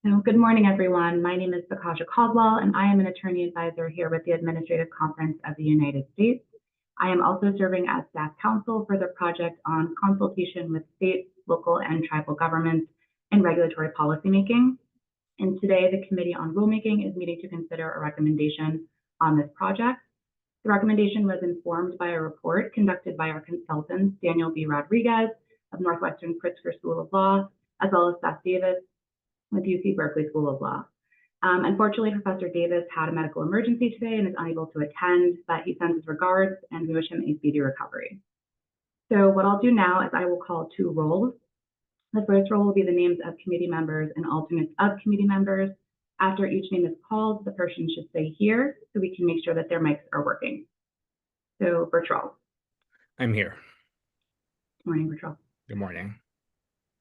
So good morning, everyone. My name is Bakaja Caldwell, and I am an attorney advisor here with the Administrative Conference of the United States. I am also serving as staff counsel for the project on consultation with state, local, and tribal governments and regulatory policymaking. And today, the Committee on Rulemaking is meeting to consider a recommendation on this project. The recommendation was informed by a report conducted by our consultants, Daniel B. Rodriguez of Northwestern Pritzker School of Law, as well as Seth Davis with UC Berkeley School of Law. Unfortunately, Professor Davis had a medical emergency today and is unable to attend, but he sends his regards and we wish him a speedy recovery. So what I'll do now is I will call two rolls. The first roll will be the names of committee members and alternates of committee members. After each name is called, the person should say here so we can make sure that their mics are working. So Bertrell. I'm here. Good morning, Bertrell. Good morning.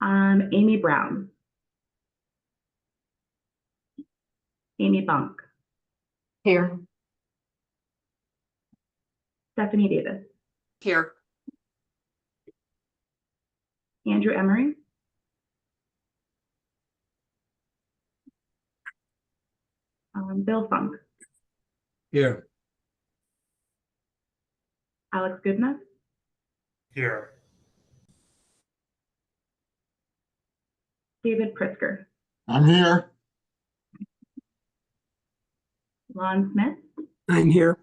Amy Brown. Amy Bunk. Here. Stephanie Davis. Here. Andrew Emery. Bill Funk. Here. Alex Goodness. Here. David Pritzker. I'm here. Lon Smith. I'm here.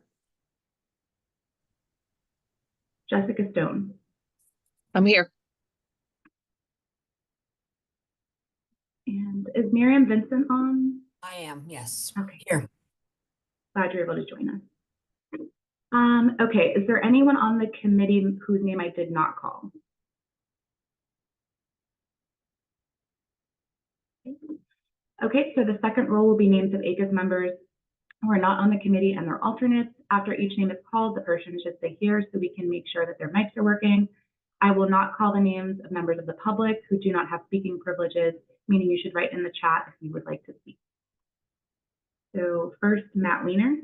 Jessica Stone. I'm here. And is Miriam Vincent on? I am, yes. Okay. Here. Glad you're able to join us. Okay, is there anyone on the committee whose name I did not call? Okay, so the second roll will be names of ACUS members who are not on the committee and their alternates. After each name is called, the person should say here so we can make sure that their mics are working. I will not call the names of members of the public who do not have speaking privileges, meaning you should write in the chat if you would like to speak. So first, Matt Weiner.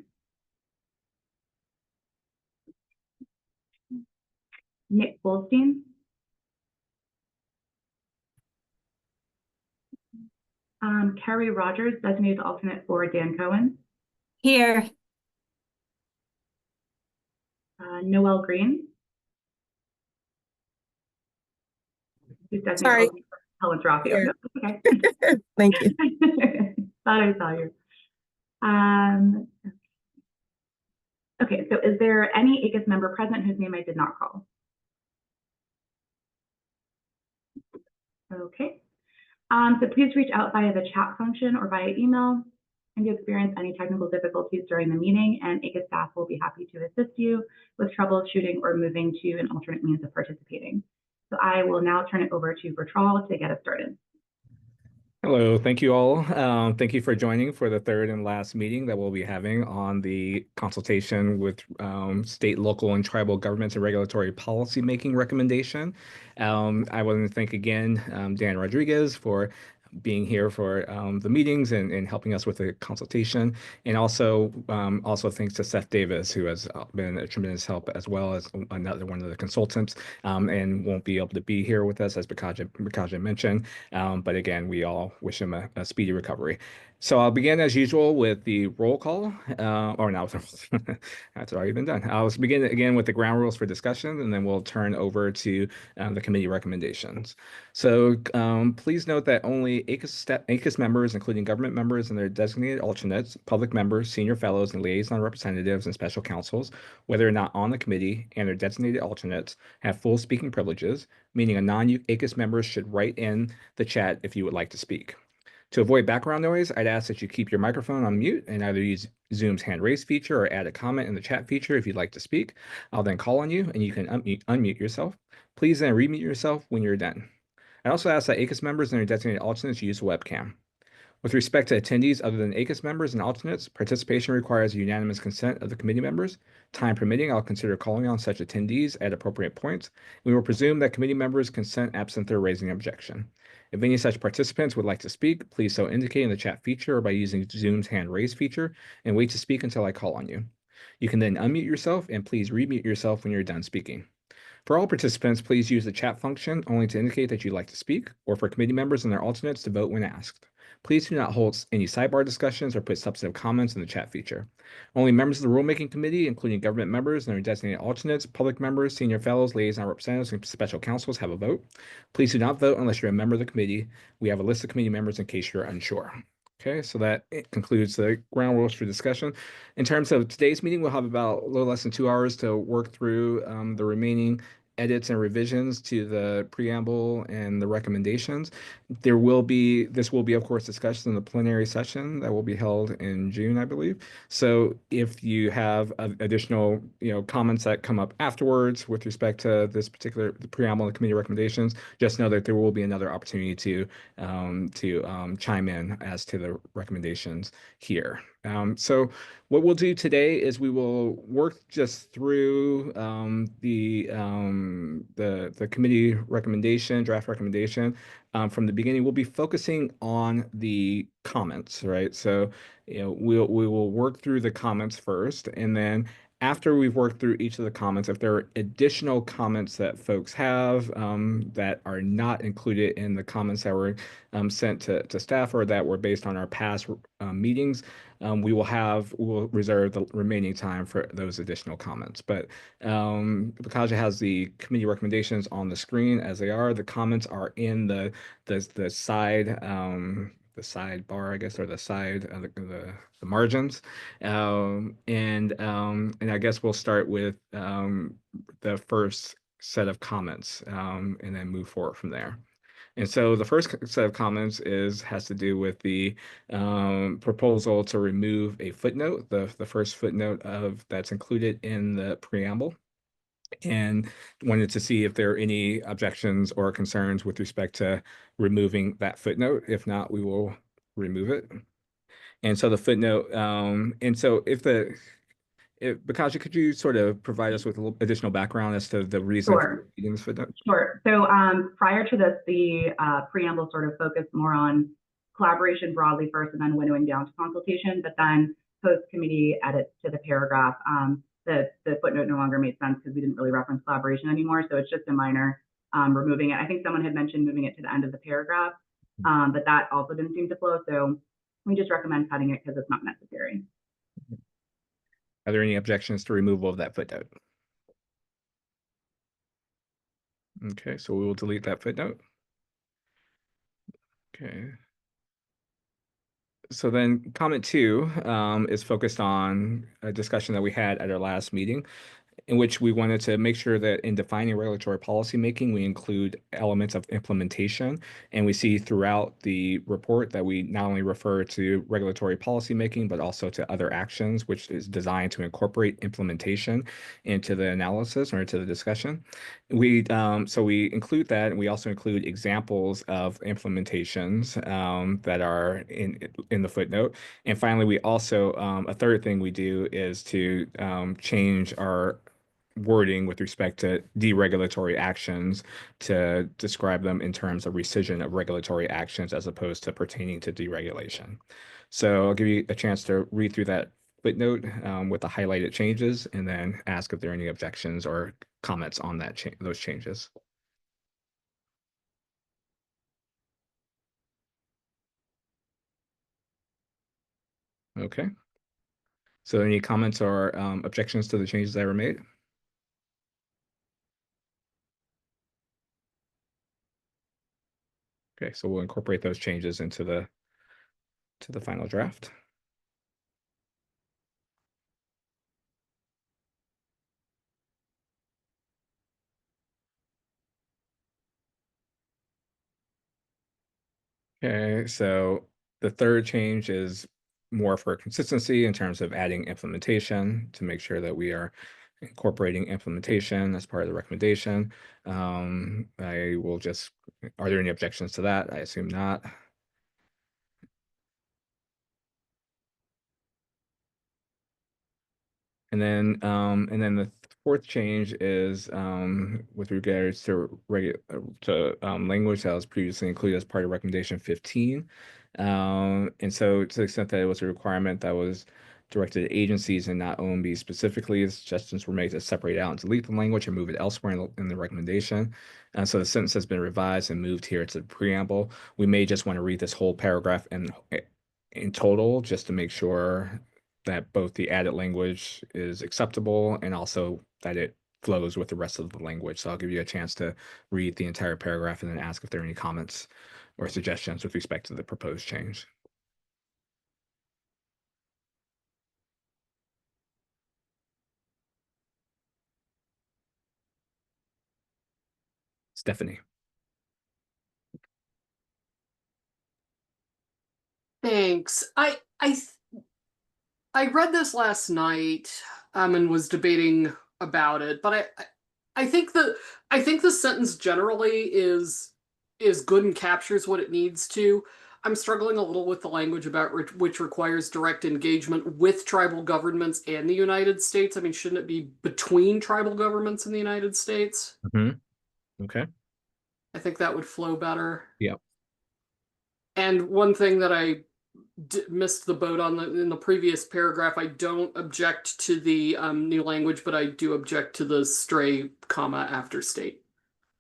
Nick Goldstein. Carrie Rogers, designated alternate for Dan Cohen. Here. Noel Green. Who's designated Sorry. alternate for Helen Terrafio. No, okay. Thank you. Thought I saw you. Okay, so is there any ACUS member present whose name I did not call? Okay. So please reach out via the chat function or via email if you experience any technical difficulties during the meeting, and ACUS staff will be happy to assist you with troubleshooting or moving to an alternate means of participating. So I will now turn it over to Bertrell to get us started. Hello, thank you all. Thank you for joining for the third and last meeting that we'll be having on the consultation with state, local, and tribal governments and regulatory policy making recommendation. I want to thank again Dan Rodriguez for being here for the meetings and helping us with the consultation, and also thanks to Seth Davis, who has been a tremendous help, as well as another one of the consultants, and won't be able to be here with us, as Bakaja mentioned, but again, we all wish him a speedy recovery. So I'll begin as usual with the roll call, or no, that's already been done. I'll begin again with the ground rules for discussion, and then we'll turn over to the committee recommendations. So please note that only ACUS members, including government members and their designated alternates, public members, senior fellows, and liaison representatives and special counsels, whether or not on the committee, and their designated alternates, have full speaking privileges, meaning a non-ACUS member should write in the chat if you would like to speak. To avoid background noise, I'd ask that you keep your microphone on mute and either use Zoom's hand raise feature or add a comment in the chat feature if you'd like to speak. I'll then call on you and you can unmute yourself. Please then remute yourself when you're done. I also ask that ACUS members and their designated alternates use a webcam. With respect to attendees other than ACUS members and alternates, participation requires unanimous consent of the committee members. Time permitting, I'll consider calling on such attendees at appropriate points. We will presume that committee members consent absent their raising an objection. If any such participants would like to speak, please so indicate in the chat feature or by using Zoom's hand raise feature, and wait to speak until I call on you. You can then unmute yourself, and please remute yourself when you're done speaking. For all participants, please use the chat function only to indicate that you'd like to speak, or for committee members and their alternates to vote when asked. Please do not hold any sidebar discussions or put substantive comments in the chat feature. Only members of the Rulemaking Committee, including government members and their designated alternates, public members, senior fellows, liaison representatives, and special counsels have a vote. Please do not vote unless you're a member of the committee. We have a list of committee members in case you're unsure. Okay, so that concludes the ground rules for discussion. In terms of today's meeting, we'll have about a little less than 2 hours to work through the remaining edits and revisions to the preamble and the recommendations. This will be, of course, discussed in the plenary session that will be held in June, I believe. So if you have additional, comments that come up afterwards with respect to this particular preamble and committee recommendations, just know that there will be another opportunity to chime in as to the recommendations here. So what we'll do today is we will work just through the committee recommendation, draft recommendation. From the beginning, we'll be focusing on the comments, right? So, we will work through the comments first, and then after we've worked through each of the comments, if there are additional comments that folks have that are not included in the comments that were sent to staff or that were based on our past meetings, we will reserve the remaining time for those additional comments. But because it has the committee recommendations on the screen as they are, the comments are in the side the sidebar, I guess, or the side of the margins. And I guess we'll start with the first set of comments and then move forward from there. And so the first set of comments has to do with the proposal to remove a footnote, the first footnote that's included in the preamble, and wanted to see if there are any objections or concerns with respect to removing that footnote. If not, we will remove it. And so the footnote, and so Bakashi, could you sort of provide us with a little additional background as to the reason for reading this footnote? Sure. So prior to this, the preamble sort of focused more on collaboration broadly first and then winnowing down to consultation, but then post-committee edits to the paragraph, the footnote no longer made sense because we didn't really reference collaboration anymore. So it's just a minor removing it. I think someone had mentioned moving it to the end of the paragraph, but that also didn't seem to flow. So we just recommend cutting it because it's not necessary. Are there any objections to removal of that footnote? Okay, so we will delete that footnote. Okay. So then comment 2 is focused on a discussion that we had at our last meeting, in which we wanted to make sure that in defining regulatory policy making, we include elements of implementation. And we see throughout the report that we not only refer to regulatory policy making, but also to other actions, which is designed to incorporate implementation into the analysis or into the discussion. So we include that, and we also include examples of implementations that are in the footnote. And finally, we also, a third thing we do is to change our wording with respect to deregulatory actions to describe them in terms of rescission of regulatory actions as opposed to pertaining to deregulation. So I'll give you a chance to read through that footnote with the highlighted changes and then ask if there are any objections or comments on those changes. Okay. So any comments or objections to the changes that were made? Okay, so we'll incorporate those changes into the final draft. Okay, so the third change is more for consistency in terms of adding implementation to make sure that we are incorporating implementation as part of the recommendation. Are there any objections to that? I assume not. And then the fourth change is with regards to language that was previously included as part of recommendation 15. And so to the extent that it was a requirement that was directed at agencies and not OMB specifically. The suggestions were made to separate out and delete the language and move it elsewhere in the recommendation. So the sentence has been revised and moved here to the preamble. We may just want to read this whole paragraph in total, just to make sure that both the added language is acceptable and also that it flows with the rest of the language. So I'll give you a chance to read the entire paragraph and then ask if there are any comments or suggestions with respect to the proposed change. Stephanie. Thanks. I read this last night and was debating about it, but I think the sentence generally is good and captures what it needs to. I'm struggling a little with the language about which requires direct engagement with tribal governments and the United States. I mean, shouldn't it be between tribal governments in the United States? Okay. I think that would flow better. Yeah. And one thing that I missed the boat on in the previous paragraph, I don't object to the new language, but I do object to the stray comma after state.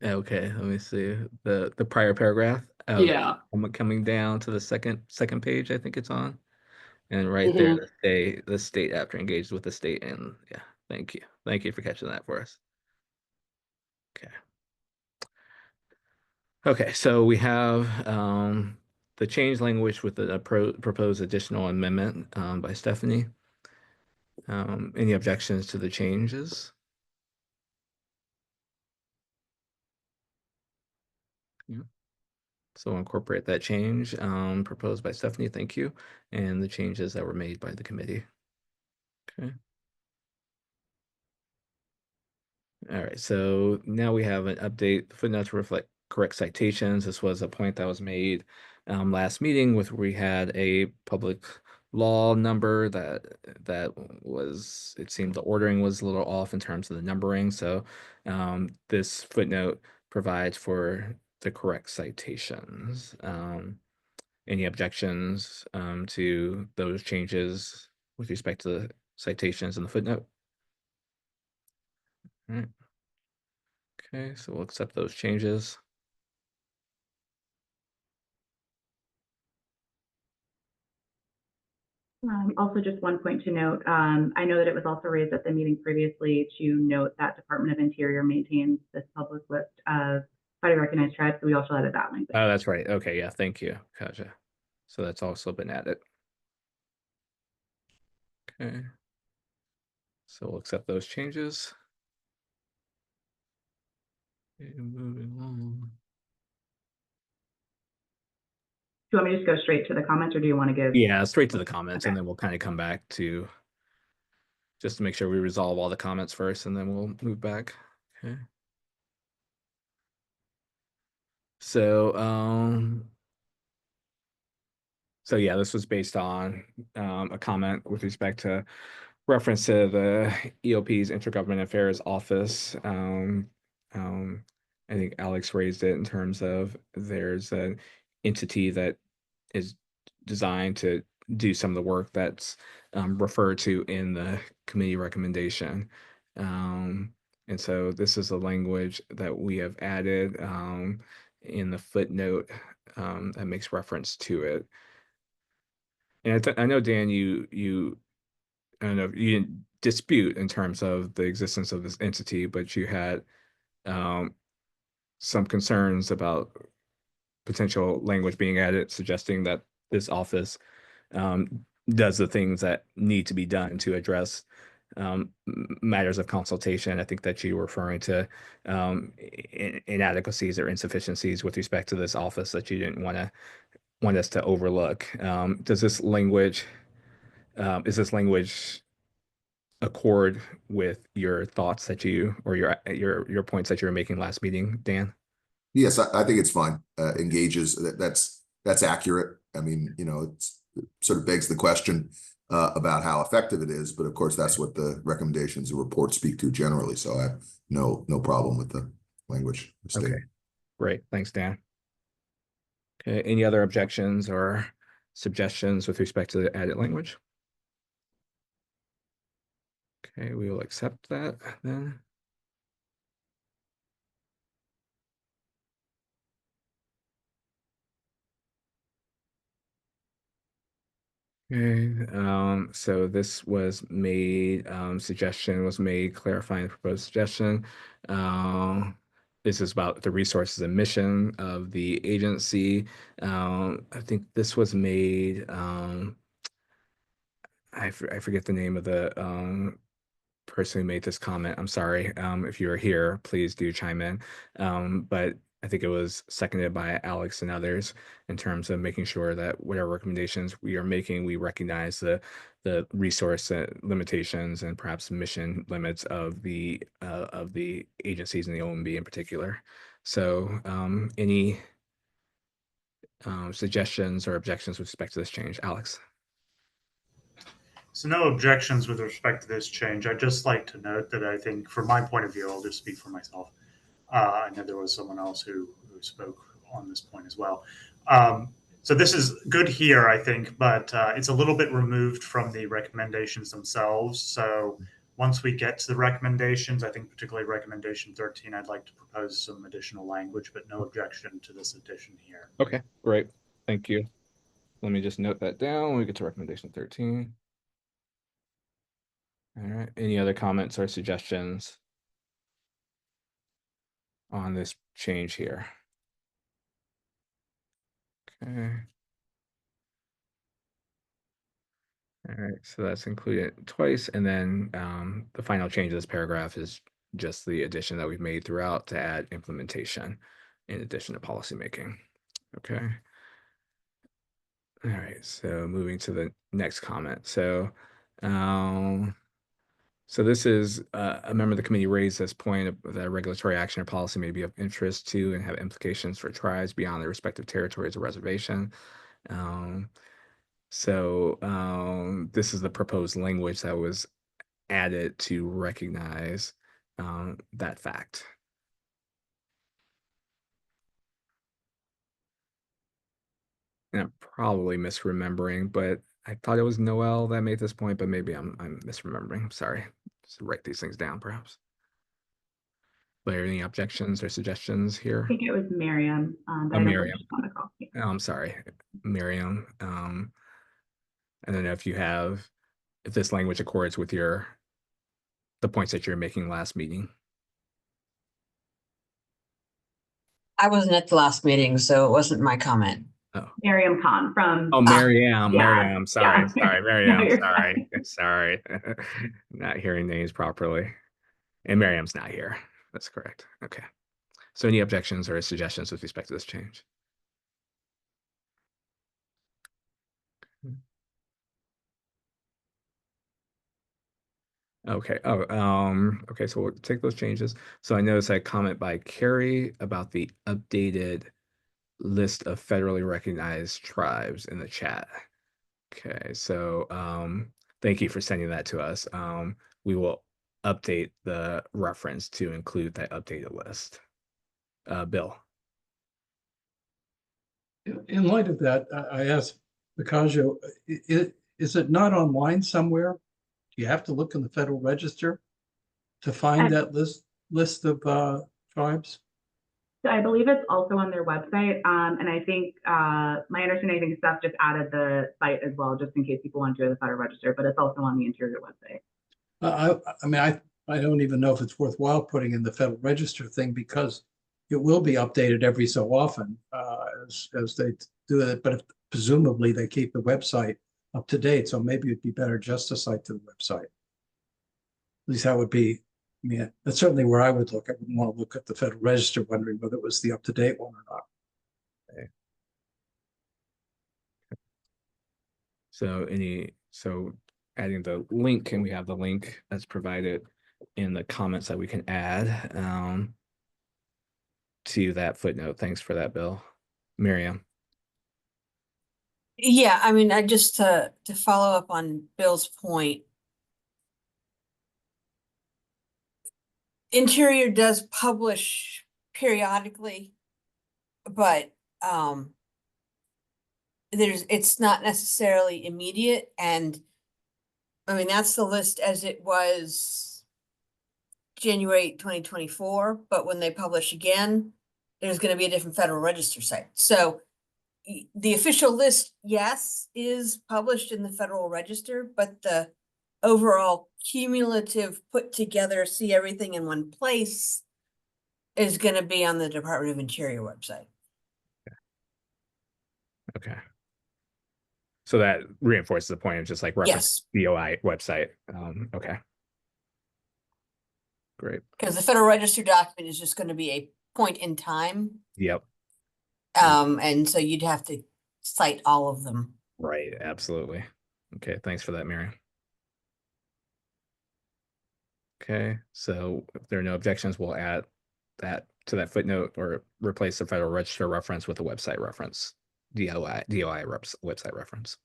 Okay, let me see the prior paragraph. Yeah. Coming down to the second page, I think it's on, and right there, the state after engaged with the state, and yeah, thank you for catching that for us. Okay, so we have the change language with the proposed additional amendment by Stephanie. Any objections to the changes? Yeah. So we'll incorporate that change proposed by Stephanie, thank you, and the changes that were made by the committee. Okay. All right, so now we have an update. The footnotes reflect correct citations. This was a point that was made last meeting with we had a public law number that was, it seemed the ordering was a little off in terms of the numbering. So this footnote provides for the correct citations. Any objections to those changes with respect to the citations in the footnote? All right. Okay, so we'll accept those changes. Also, just one point to note, I know that it was also raised at the meeting previously to note that Department of Interior maintains this public list of federally recognized tribes, so we also added that language. Oh, that's right. Okay, yeah, thank you. Gotcha. So that's also been added. Okay. So we'll accept those changes. Okay, moving on. Do you want me to just go straight to the comments, or do you want to give? Yeah, straight to the comments, Okay. and then we'll kind of come back to just to make sure we resolve all the comments first, and then we'll move back. Okay. So yeah, this was based on a comment with respect to reference to the EOP's Intergovernment Affairs Office. I think Alex raised it in terms of there's an entity that is designed to do some of the work that's referred to in the committee recommendation. And so this is the language that we have added in the footnote that makes reference to it. And I know, Dan, I don't know if you didn't dispute in terms of the existence of this entity, but you had some concerns about potential language being added, suggesting that this office does the things that need to be done to address matters of consultation. I think that you were referring to inadequacies or insufficiencies with respect to this office that you didn't want us to overlook. Does this language, is this language accord with your thoughts that you, or your points that you were making last meeting, Dan? Yes, I think it's fine. Engages, that's accurate. I mean, you know, it sort of begs the question about how effective it is, but of course that's what the recommendations and reports speak to generally. So I have no problem with the language. Okay, great. Thanks, Dan. Okay, any other objections or suggestions with respect to the added language? Okay, we will accept that then. Okay, so this was made, suggestion was made clarifying the proposed suggestion. This is about the resources and mission of the agency. I think this was made, I forget the name of the person who made this comment. I'm sorry. If you are here, please do chime in. But I think it was seconded by Alex and others in terms of making sure that whatever recommendations we are making, we recognize the resource limitations and perhaps mission limits of the agencies in the OMB in particular. So any suggestions or objections with respect to this change, Alex? So no objections with respect to this change. I'd just like to note that I think, from my point of view, I'll just speak for myself. I know there was someone else who spoke on this point as well. So this is good here, I think, but it's a little bit removed from the recommendations themselves. So once we get to the recommendations, I think particularly recommendation 13, I'd like to propose some additional language, but no objection to this addition here. Okay, great. Thank you. Let me just note that down when we get to recommendation 13. All right. Any other comments or suggestions on this change here? Okay. All right, so that's included twice, and then the final change of this paragraph is just the addition that we've made throughout to add implementation in addition to policymaking. Okay. All right, so moving to the next comment. So this is a member of the committee raised this point that regulatory action or policy may be of interest to and have implications for tribes beyond their respective territories or reservation. This is the proposed language that was added to recognize that fact. And I'm probably misremembering, but I thought it was Noel that made this point, but maybe I'm misremembering. I'm sorry. Just write these things down, perhaps. Are there any objections or suggestions here? I think it was Miriam. But I don't Miriam. want to call. Yeah. Oh, I'm sorry, Miriam. I don't know if this language accords with the points that you're making last meeting. I wasn't at the last meeting, so it wasn't my comment. Oh, Miriam Khan from. Maryam. yeah, Maryam. Sorry, yeah. sorry, No, Maryam. you're Sorry, sorry. Not hearing names properly. And Miriam's not here. That's correct. Okay. So any objections or suggestions with respect to this change? Okay. Okay, so we'll take those changes. So I noticed a comment by Carrie about the updated list of federally recognized tribes in the chat. Okay, so thank you for sending that to us. We will update the reference to include that updated list. Bill. In light of that, I asked Picaggio, is it not online somewhere? Do you have to look in the Federal Register to find that list of tribes? So I believe it's also on their website. And I think my understanding, I think Steph just added the site as well, just in case people want to do the Federal Register, but it's also on the Interior website. I mean, I don't even know if it's worthwhile putting in the Federal Register thing because it will be updated every so often as they do it. But presumably they keep the website up to date. So maybe it'd be better just to cite to the website. At least that would be, I mean, that's certainly where I would look. I wouldn't want to look at the Federal Register wondering whether it was the up-to-date one or not. Okay. So adding the link, and we have the link that's provided in the comments that we can add to that footnote. Thanks for that, Bill. Miriam. Yeah, I mean, I just to follow up on Bill's point. Interior does publish periodically, but it's not necessarily immediate, and I mean, that's the list as it was January 2024, but when they publish again, there's gonna be a different Federal Register site. So the official list, yes, is published in the Federal Register, but the overall cumulative put together, see everything in one place is gonna be on the Department of Interior website. Okay. So that reinforces the point of just like reference DOI website. Okay. Great. Because the Federal Register document is just gonna be a point in time. Yep. And so you'd have to cite all of them. Right. Absolutely. Okay. Thanks for that, Mary. Okay. So if there are no objections, we'll add that to that footnote or replace the Federal Register reference with a website reference, DOI website reference.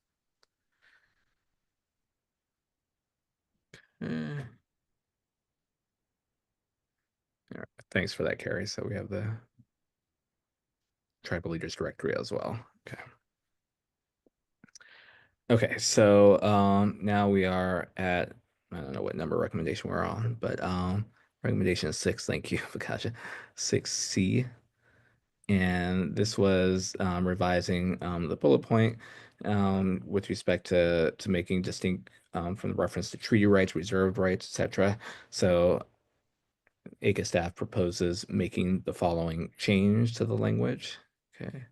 All right. Thanks for that, Carrie. So we have the tribal leaders directory as well. Okay. Okay, so now we are at, I don't know what number recommendation we're on, but recommendation 6, thank you, Vakasha, 6C. And this was revising the bullet point with respect to making distinct from the reference to treaty rights, reserved rights, etc. So ACA staff proposes making the following change to the language. Okay.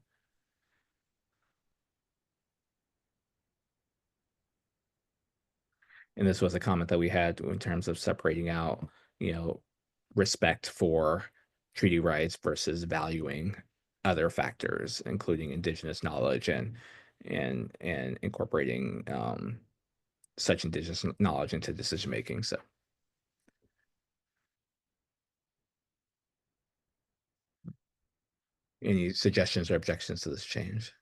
And this was a comment that we had in terms of separating out, respect for treaty rights versus valuing other factors, including indigenous knowledge and incorporating such indigenous knowledge into decision making. So, any suggestions or objections to this change?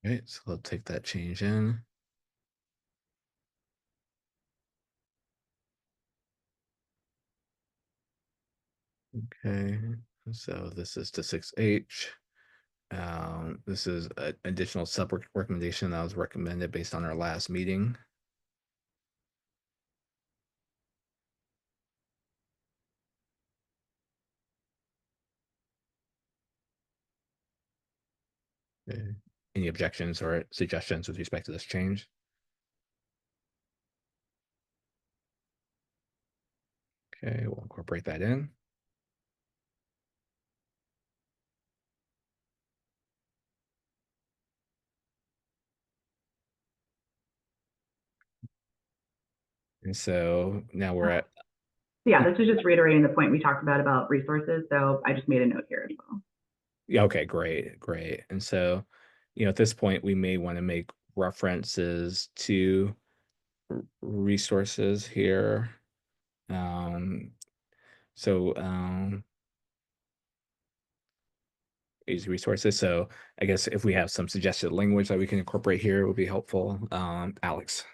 Okay, so we'll take that change in. Okay, so this is to 6H. This is an additional recommendation that was recommended based on our last meeting. Okay. Any objections or suggestions with respect to this change? Okay, we'll incorporate that in. And so now we're at. Yeah, this is just reiterating the point we talked about resources. So I just made a note here as well. Yeah, okay, great. And so, at this point, we may want to make references to resources here. These resources. So I guess if we have some suggested language that we can incorporate here, it would be helpful. Alex.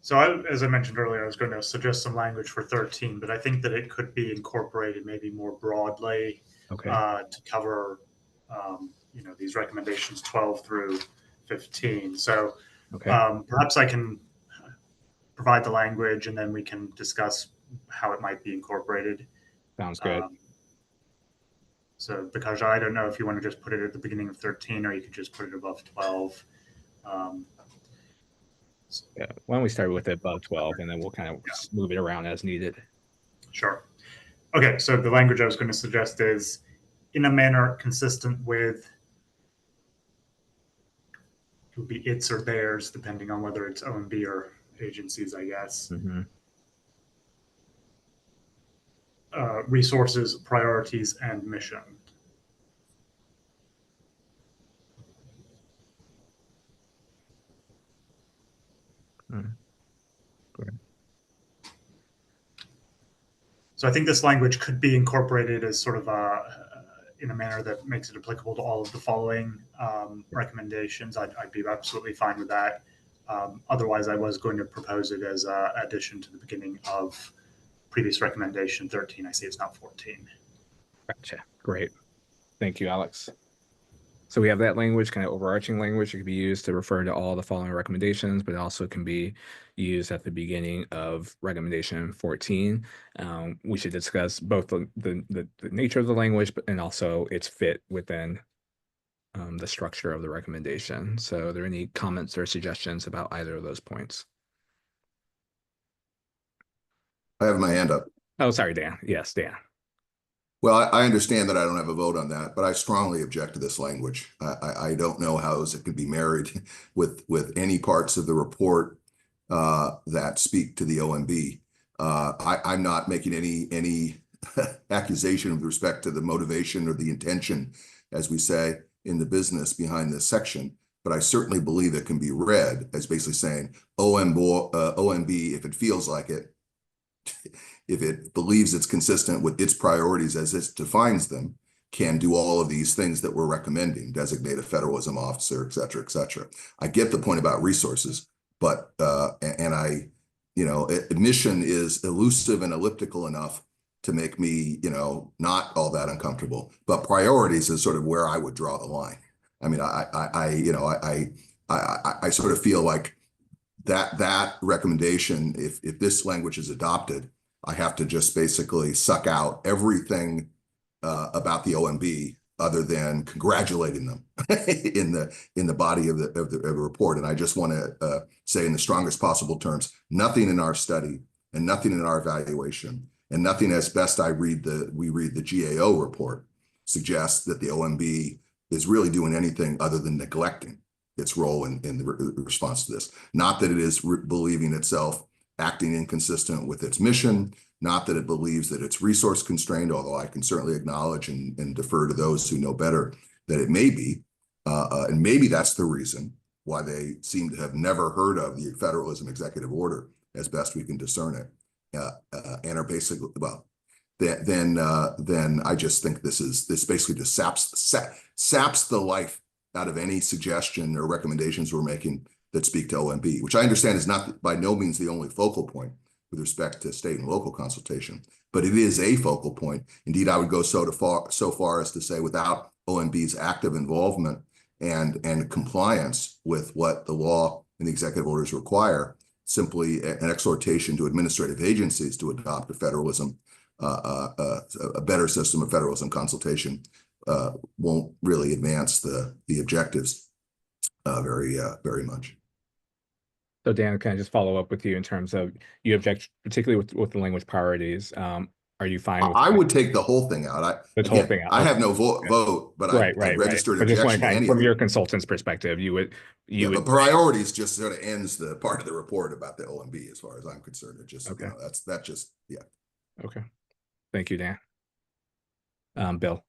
So as I mentioned earlier, I was going to suggest some language for 13, but I think that it could be incorporated maybe more broadly to cover, these recommendations 12 through 15. So perhaps I can provide the language and then we can discuss how it might be incorporated. Sounds good. So because I don't know if you want to just put it at the beginning of 13 or you could just put it above 12. Yeah, why don't we start with it above 12 and then we'll kind of move it around as needed. Sure. Okay, so the language I was going to suggest is in a manner consistent with, it would be its or theirs, depending on whether it's OMB or agencies, I guess. Mm-hmm. Resources, priorities, and mission. Great. So I think this language could be incorporated as sort of in a manner that makes it applicable to all of the following recommendations. I'd be absolutely fine with that. Otherwise, I was going to propose it as an addition to the beginning of previous recommendation 13, I see it's now 14. Gotcha. Great. Thank you, Alex. So we have that language, kind of overarching language. It can be used to refer to all the following recommendations, but it also can be used at the beginning of recommendation 14. We should discuss both the nature of the language, and also its fit within the structure of the recommendation. So are there any comments or suggestions about either of those points? I have my hand up. Oh, sorry, Dan. Yes, Dan. Well, I understand that I don't have a vote on that, but I strongly object to this language. I don't know how it could be married with any parts of the report that speak to the OMB. I'm not making any accusation with respect to the motivation or the intention, as we say in the business, behind this section, but I certainly believe it can be read as basically saying OMB, if it feels like it, if it believes it's consistent with its priorities as it defines them, can do all of these things that we're recommending, designate a federalism officer, et cetera, et cetera. I get the point about resources, but, admission is elusive and elliptical enough to make me, not all that uncomfortable, but priorities is sort of where I would draw the line. I mean, I sort of feel like that recommendation, if this language is adopted, I have to just basically suck out everything about the OMB other than congratulating them in the body of the report. And I just want to say in the strongest possible terms, nothing in our study and nothing in our evaluation and nothing as best we read the GAO report suggests that the OMB is really doing anything other than neglecting its role in the response to this. Not that it is believing itself acting inconsistent with its mission, not that it believes that it's resource constrained, although I can certainly acknowledge and defer to those who know better that it may be. And maybe that's the reason why they seem to have never heard of the federalism executive order, as best we can discern it, and are basically, well, then I just think this basically just saps the life out of any suggestion or recommendations we're making that speak to OMB, which I understand is not by no means the only focal point with respect to state and local consultation, but it is a focal point. Indeed, I would go so far as to say without OMB's active involvement and compliance with what the law and the executive orders require, simply an exhortation to administrative agencies to adopt a federalism, a better system of federalism consultation won't really advance the objectives very much. So Dan, can I just follow up with you in terms of you object particularly with the language priorities? Are you fine with I would take the whole thing out. whole thing out. I have no vote, but I registered But just objection to any from of your it. consultant's perspective, you would The priorities just sort of ends the part of the report about the OMB as far as I'm concerned. It just, okay. That just. Okay. Thank you, Dan. Bill.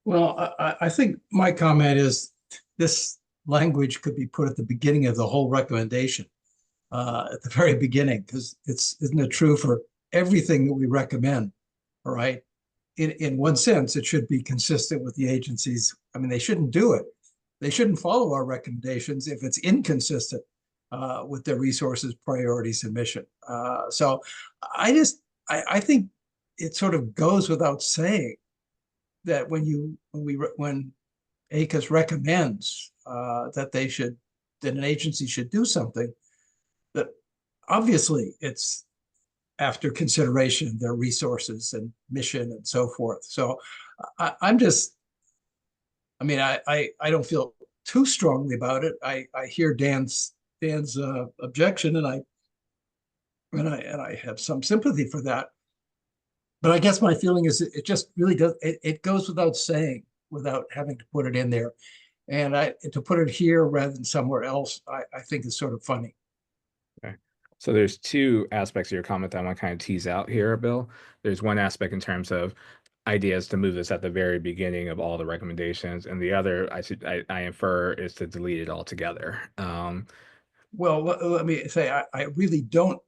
Well, I think my comment is this language could be put at the beginning of the whole recommendation, at the very beginning, because isn't it true for everything that we recommend? All right. In one sense, it should be consistent with the agencies. I mean, they shouldn't do it. They shouldn't follow our recommendations if it's inconsistent with their resources, priorities, and mission. So I think it sort of goes without saying that when ACUS recommends that an agency should do something, that obviously it's after consideration of their resources and mission and so forth. So I don't feel too strongly about it. I hear Dan's objection, and I have some sympathy for that. But I guess my feeling is it just really does. It goes without saying, without having to put it in there, and to put it here rather than somewhere else, I think is sort of funny. Okay. So there's two aspects of your comment that I want to kind of tease out here, Bill. There's one aspect in terms of ideas to move this at the very beginning of all the recommendations, and the other I infer is to delete it altogether. Well, let me say I really don't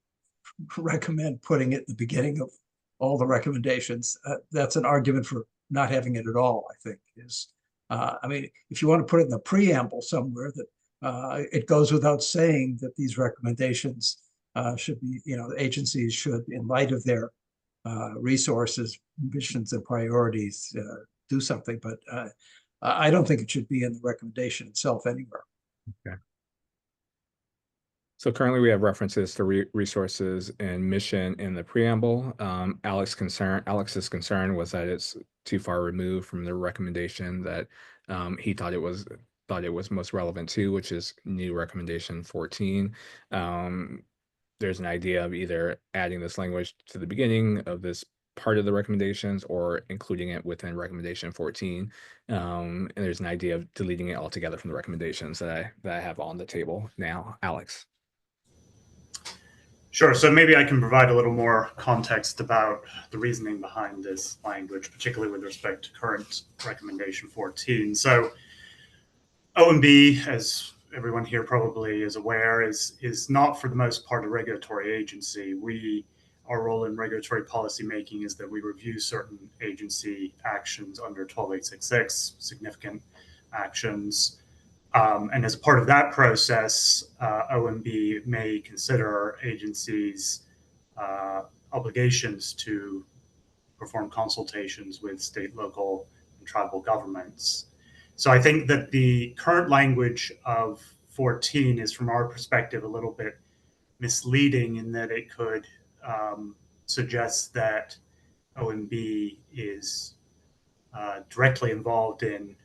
recommend putting it at the beginning of all the recommendations. That's an argument for not having it at all, I think, is, if you want to put it in the preamble somewhere that it goes without saying that these recommendations should be, agencies should, in light of their resources, missions, and priorities, do something. But I don't think it should be in the recommendation itself anywhere. Okay. So currently we have references to resources and mission in the preamble. Alex's concern was that it's too far removed from the recommendation that he thought it was most relevant to, which is new recommendation 14. There's an idea of either adding this language to the beginning of this part of the recommendations or including it within recommendation 14. And there's an idea of deleting it altogether from the recommendations that I have on the table now. Alex. Sure. So maybe I can provide a little more context about the reasoning behind this language, particularly with respect to current recommendation 14. So OMB, as everyone here probably is aware, is not for the most part a regulatory agency. Our role in regulatory policy making is that we review certain agency actions under 12866, significant actions. And as part of that process, OMB may consider agencies' obligations to perform consultations with state, local, and tribal governments. So I think that the current language of 14 is, from our perspective, a little bit misleading in that it could suggest that OMB is directly involved in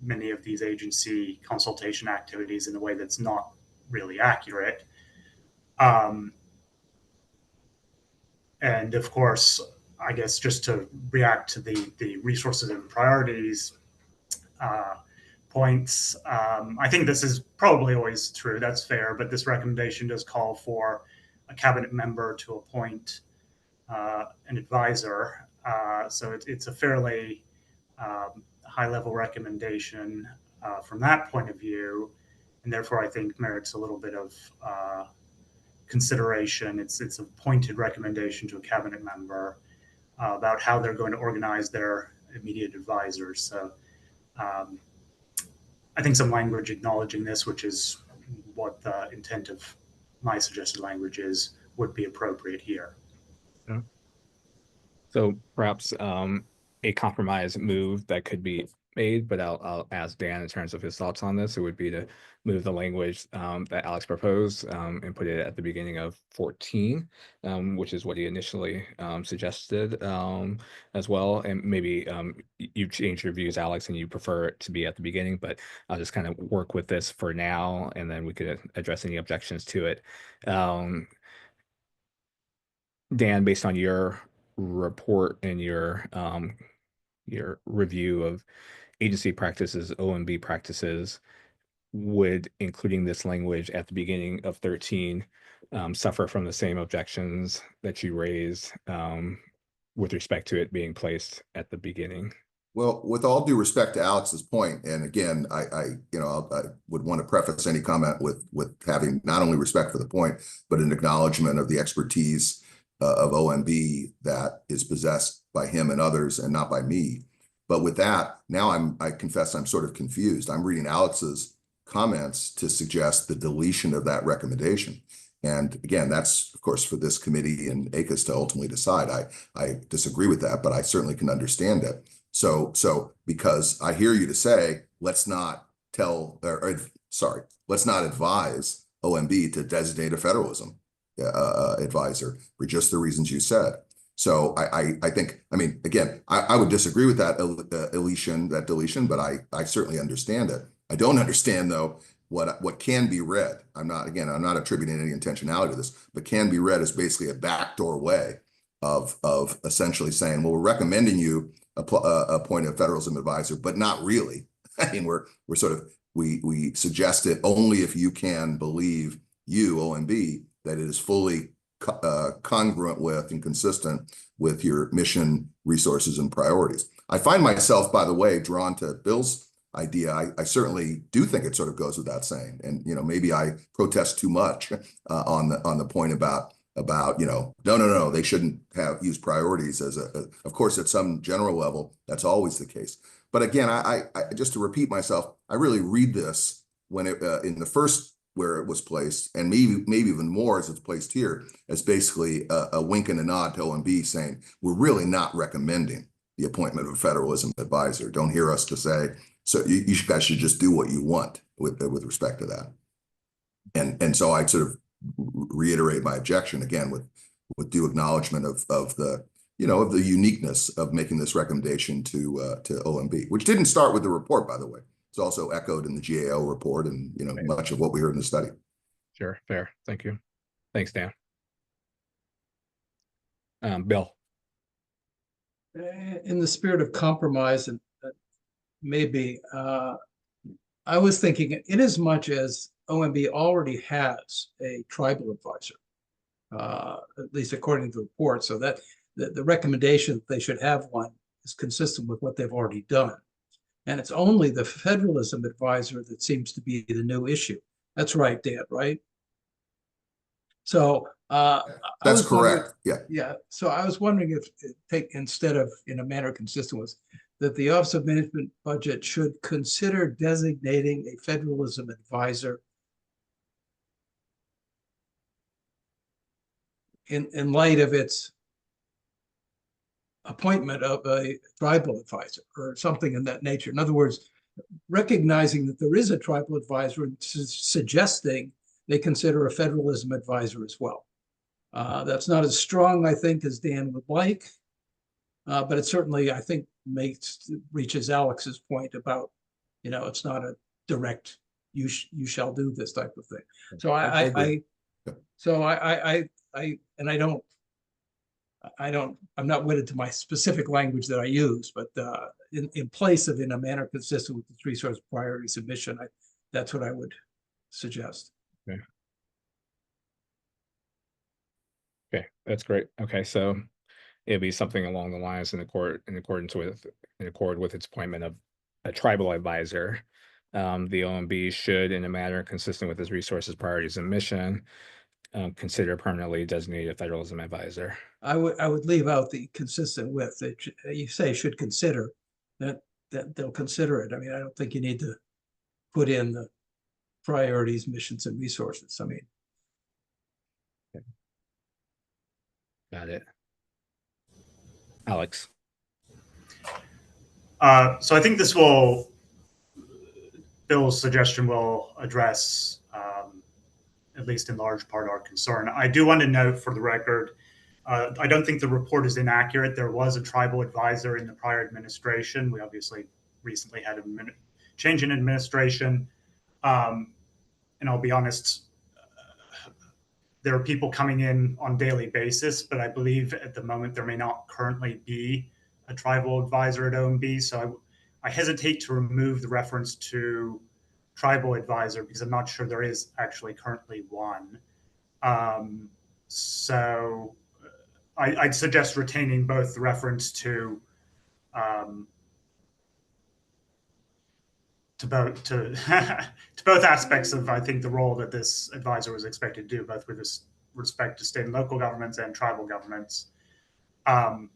many of these agency consultation activities in a way that's not really accurate. And of course, I guess just to react to the resources and priorities points, I think this is probably always true, that's fair, but this recommendation does call for a cabinet member to appoint an advisor. So it's a fairly high-level recommendation from that point of view, and therefore I think merits a little bit of consideration. It's a pointed recommendation to a cabinet member about how they're going to organize their immediate advisors. So I think some language acknowledging this, which is what the intent of my suggested language is, would be appropriate here. Yeah. So perhaps a compromise move that could be made, but I'll ask Dan in terms of his thoughts on this. It would be to move the language that Alex proposed and put it at the beginning of 14, which is what he initially suggested as well. And maybe you changed your views, Alex, and you prefer it to be at the beginning, but I'll just kind of work with this for now, and then we could address any objections to it. Dan, based on your report and your review of agency practices, OMB practices, would including this language at the beginning of 13 suffer from the same objections that you raised with respect to it being placed at the beginning? Well, with all due respect to Alex's point, and again, I would want to preface any comment with having not only respect for the point, but an acknowledgement of the expertise of OMB that is possessed by him and others and not by me. But with that, now I confess I'm sort of confused. I'm reading Alex's comments to suggest the deletion of that recommendation. And again, that's of course for this committee and ACUS to ultimately decide. I disagree with that, but I certainly can understand it. So because I hear you to say, let's not let's not advise OMB to designate a federalism advisor for just the reasons you said. So I think, I mean, again, I would disagree with that deletion, but I certainly understand it. I don't understand though what can be read. I'm not attributing any intentionality to this, but can be read as basically a backdoor way of essentially saying, well, we're recommending you appoint a federalism advisor, but not really. I mean, we're sort of, we suggest it only if you can believe you, OMB, that it is fully congruent with and consistent with your mission, resources, and priorities. I find myself, by the way, drawn to Bill's idea. I certainly do think it sort of goes without saying. And, maybe I protest too much on the point about, no, they shouldn't have used priorities as of course, at some general level, that's always the case. But again, I just to repeat myself, I really read this when in the first where it was placed, and maybe even more as it's placed here, as basically a wink and a nod to OMB saying, we're really not recommending the appointment of a federalism advisor. Don't hear us to say, so you guys should just do what you want with respect to that. And so I sort of reiterate my objection again with due acknowledgement of the, of the uniqueness of making this recommendation to OMB, which didn't start with the report, by the way. It's also echoed in the GAO report and, much of what we heard in the study. Sure, fair. Thank you. Thanks, Dan. Bill. In the spirit of compromise, and maybe I was thinking, in as much as OMB already has a tribal advisor, at least according to the report, so that the recommendation that they should have one is consistent with what they've already done. And it's only the federalism advisor that seems to be the new issue. That's right, Dan, right? So that's correct. Yeah. Yeah. So I was wondering if instead of in a manner consistent with that, the Office of Management Budget should consider designating a federalism advisor in light of its appointment of a tribal advisor or something in that nature. In other words, recognizing that there is a tribal advisor and suggesting they consider a federalism advisor as well. That's not as strong, I think, as Dan would like, but it certainly, I think, reaches Alex's point about, it's not a direct, you shall do this type of thing. So I'm not wedded to my specific language that I use, but in place of in a manner consistent with the resource priority submission, that's what I would suggest. Okay. Okay, that's great. Okay, so it'd be something along the lines in accord with its appointment of a tribal advisor. The OMB should, in a manner consistent with its resources, priorities, and mission, consider permanently designated federalism advisor. I would leave out the consistent with. You say should consider that they'll consider it. I mean, I don't think you need to put in the priorities, missions, and resources. I mean, okay. Got it. Alex. So I think Bill's suggestion will address, at least in large part, our concern. I do want to note for the record, I don't think the report is inaccurate. There was a tribal advisor in the prior administration. We obviously recently had a change in administration. And I'll be honest, there are people coming in on a daily basis, but I believe at the moment there may not currently be a tribal advisor at OMB. So I hesitate to remove the reference to tribal advisor because I'm not sure there is actually currently one. So I'd suggest retaining both the reference to both aspects of, I think, the role that this advisor was expected to do, both with respect to state and local governments and tribal governments. And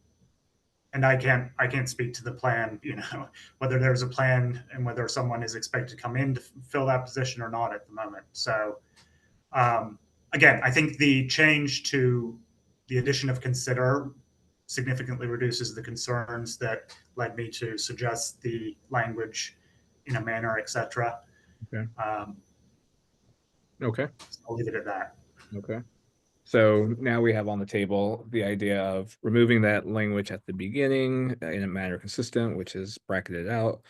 I can't speak to the plan, whether there's a plan and whether someone is expected to come in to fill that position or not at the moment. So again, I think the change to the addition of consider significantly reduces the concerns that led me to suggest the language in a manner, etc. Okay. Okay. I'll leave it at that. Okay. So now we have on the table the idea of removing that language at the beginning in a manner consistent, which is bracketed out,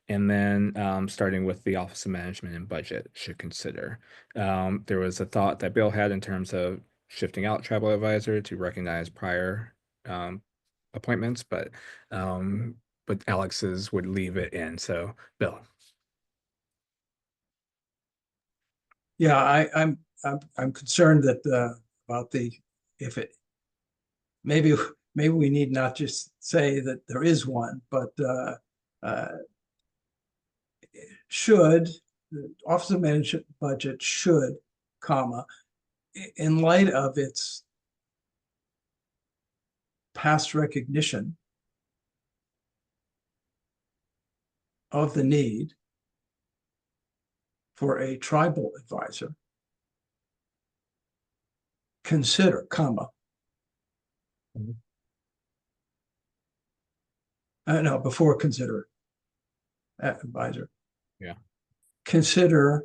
and then starting with the Office of Management and Budget should consider. There was a thought that Bill had in terms of shifting out tribal advisor to recognize prior appointments, but Alex's would leave it in. So Bill. Yeah, I'm concerned that about maybe we need not just say that there is one, but should the Office of Management Budget should, in light of its past recognition of the need for a tribal advisor, consider, comma. Mhm. No, before consider. Advisor. Yeah. Consider,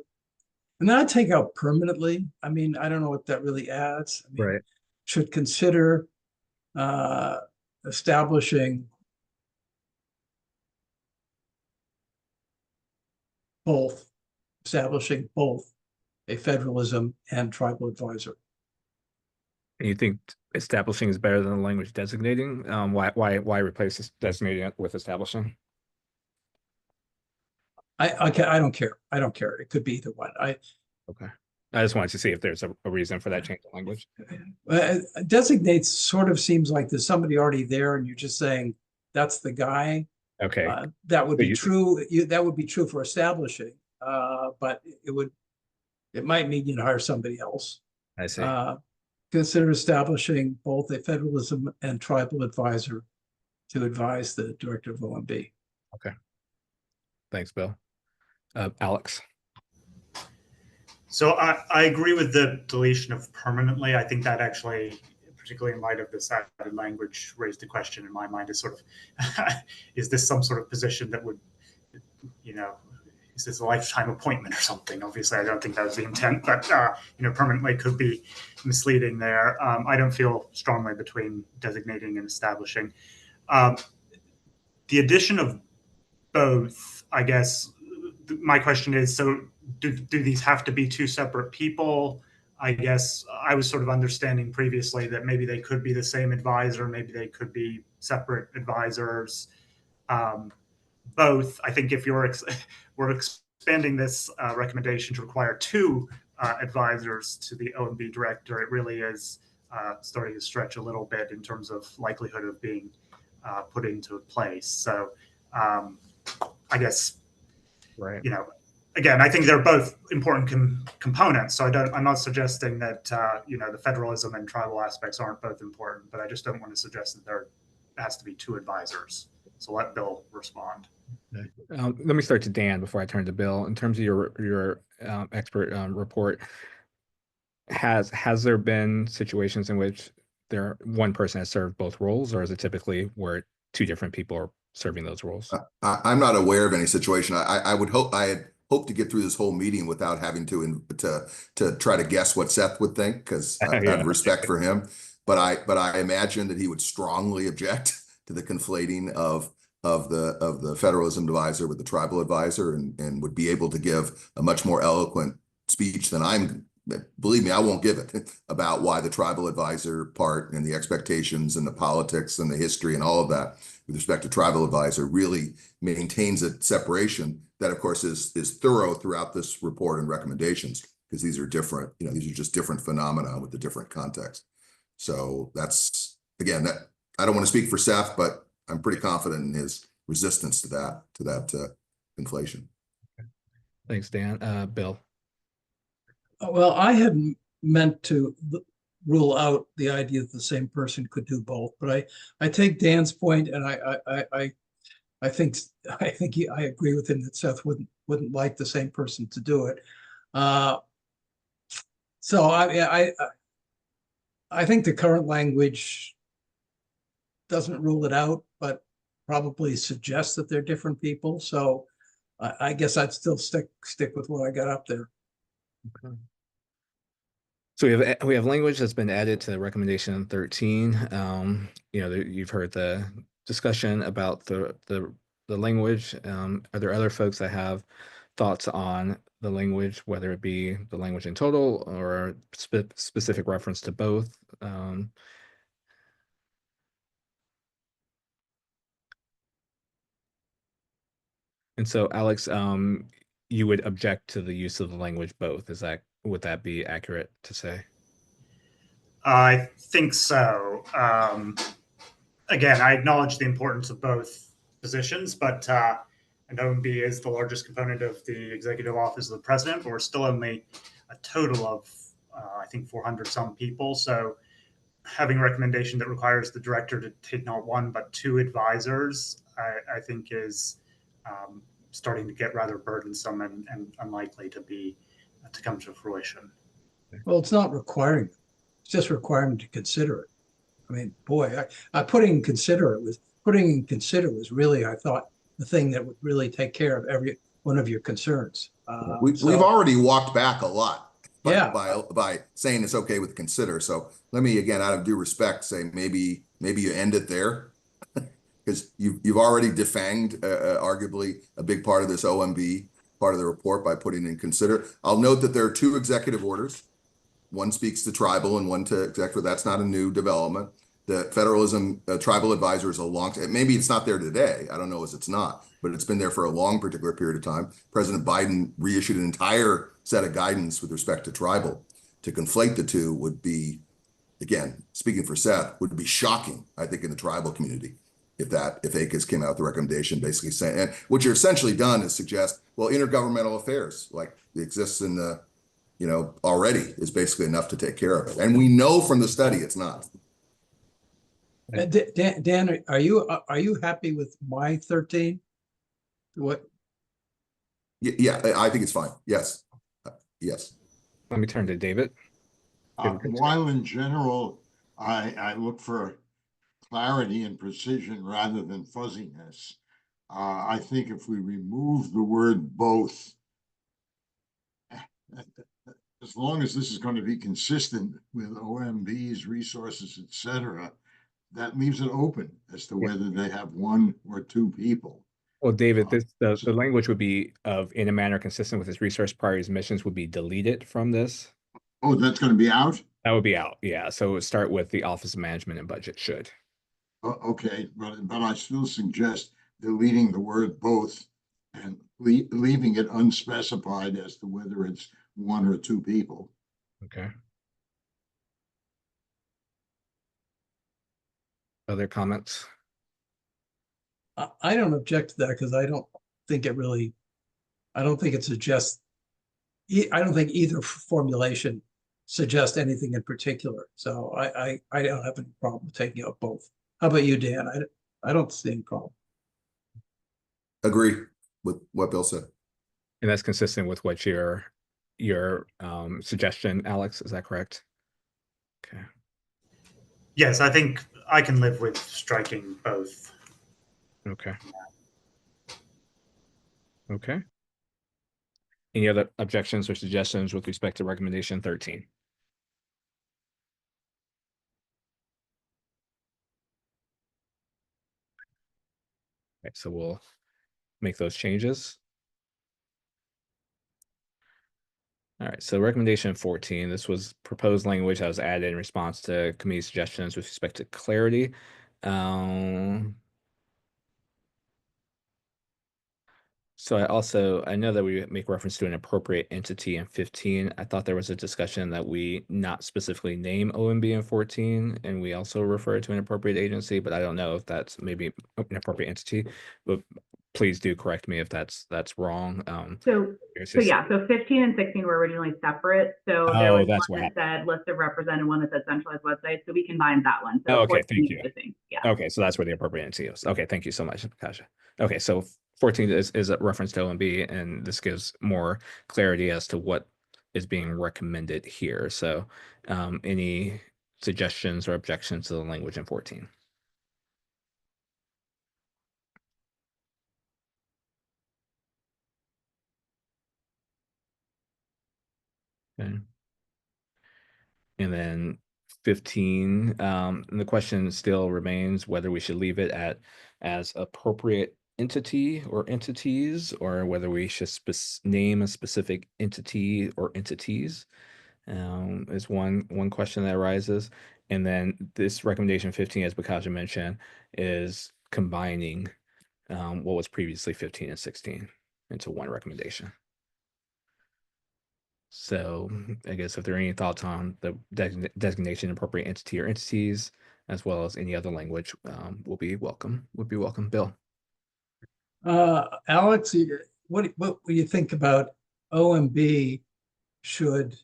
and then I take out permanently. I mean, I don't know what that really adds. I mean, Right. should consider establishing both a federalism and tribal advisor. And you think establishing is better than the language designating? Why replace this designating with establishing? I don't care. I don't care. It could be either one. Okay. I just wanted to see if there's a reason for that change in language. Designates sort of seems like there's somebody already there, and you're just saying that's the guy. Okay. That would So be true. That would be true for establishing, but it might mean you'd hire somebody else. I see. Consider establishing both a federalism and tribal advisor to advise the director of OMB. Okay. Thanks, Bill. Alex. So I agree with the deletion of permanently. I think that actually, particularly in light of this added language, raised the question in my mind is sort of, is this some sort of position that would, is this a lifetime appointment or something? Obviously, I don't think that was the intent, but, permanently could be misleading there. I don't feel strongly between designating and establishing. The addition of both, I guess, my question is, so do these have to be two separate people? I guess I was sort of understanding previously that maybe they could be the same advisor, maybe they could be separate advisors. Both, I think if we're expanding this recommendation to require two advisors to the OMB director, it really is starting to stretch a little bit in terms of likelihood of being put into place. So I guess, Right. Again, I think they're both important components. So I'm not suggesting that, the federalism and tribal aspects aren't both important, but I just don't want to suggest that there has to be two advisors. So let Bill respond. Let me start to Dan before I turn to Bill. In terms of your expert report, has there been situations in which one person has served both roles, or is it typically where two different people are serving those roles? I'm not aware of any situation. I had hoped to get through this whole meeting without having to try to guess what Seth would think, because I have respect for him. But I imagine that he would strongly object to the conflating of the federalism advisor with the tribal advisor, and would be able to give a much more eloquent speech than believe me, I won't give it, about why the tribal advisor part and the expectations and the politics and the history and all of that with respect to tribal advisor really maintains a separation that, of course, is thorough throughout this report and recommendations, because these are different, these are just different phenomena with the different context. So that's, again, that I don't want to speak for Seth, but I'm pretty confident in his resistance to that conflation. Thanks, Dan. Bill. Well, I hadn't meant to rule out the idea that the same person could do both, but I take Dan's point, and I think I agree with him that Seth wouldn't like the same person to do it. So I think the current language doesn't rule it out, but probably suggests that they're different people. So I guess I'd still stick with what I got up there. Okay. So we have language that's been added to recommendation 13. You've heard the discussion about the language. Are there other folks that have thoughts on the language, whether it be the language in total or specific reference to both? And so, Alex, you would object to the use of the language both. Would that be accurate to say? I think so. Again, I acknowledge the importance of both positions, but and OMB is the largest component of the executive office of the president, but we're still only a total of, I think, 400 some people. So having a recommendation that requires the director to take not one, but two advisors, I think is starting to get rather burdensome and unlikely to come to fruition. Well, it's not requiring. just require them to consider it. I mean, boy, putting in consider was really, I thought, the thing that would really take care of every one of your concerns. We've already walked back a lot Yeah. by saying it's okay with consider. So let me, again, out of due respect, say maybe you end it there, because you've already defanged arguably a big part of this OMB part of the report by putting in consider. I'll note that there are 2 executive orders. One speaks to tribal and one to executive. That's not a new development. The federalism tribal advisor is a long, maybe it's not there today. I don't know as it's not, but it's been there for a long particular period of time. President Biden reissued an entire set of guidance with respect to tribal. To conflate the two would be, again, speaking for Seth, would be shocking, I think, in the tribal community. If ACUS came out with a recommendation basically saying, and what you're essentially done is suggest, well, intergovernmental affairs like exists in the, already is basically enough to take care of it. And we know from the study it's not. Dan, are you happy with my 13? What? Yeah, I think it's fine. Yes. Yes. Let me turn to David. While in general, I look for clarity and precision rather than fuzziness. I think if we remove the word both, as long as this is going to be consistent with OMBs, resources, etc., that leaves it open as to whether they have 1 or 2 people. Well, David, the language would be in a manner consistent with its resource priorities missions would be deleted from this. Oh, that's going to be out? That would be out, yeah. So it would start with the Office of Management and Budget should. Okay, but I still suggest deleting the word both and leaving it unspecified as to whether it's 1 or 2 people. Okay. Other comments? I don't object to that because I don't think it suggests, I don't think either formulation suggests anything in particular. So I don't have any problem taking out both. How about you, Dan? I don't see any problem. Agree with what Bill said. And that's consistent with what your suggestion, Alex, is that correct? Okay. Yes, I think I can live with striking both. Okay. Okay. Any other objections or suggestions with respect to recommendation 13? Okay, so we'll make those changes. All right, so recommendation 14, this was proposed language that was added in response to committee suggestions with respect to clarity. So I know that we make reference to an appropriate entity in 15. I thought there was a discussion that we not specifically name OMB in 14, and we also refer to an appropriate agency, but I don't know if that's maybe an appropriate entity, but please do correct me if that's wrong. So 15 and 16 were originally separate. So there was one that said list of represented, one that said centralized website. So we combined that one. So okay, thank you. Yeah. Okay, so that's where the appropriate entity is. Okay, thank you so much, Kasha. Okay, so 14 is a reference to OMB, and this gives more clarity as to what is being recommended here. So any suggestions or objections to the language in 14? Okay. And then 15, and the question still remains whether we should leave it as appropriate entity or entities, or whether we should name a specific entity or entities, is one question that arises. And then this recommendation 15, as Bakaja mentioned, is combining what was previously 15 and 16 into one recommendation. So I guess if there are any thoughts on the designation appropriate entity or entities, as well as any other language, would be welcome. Bill. Alex, what do you think about OMB should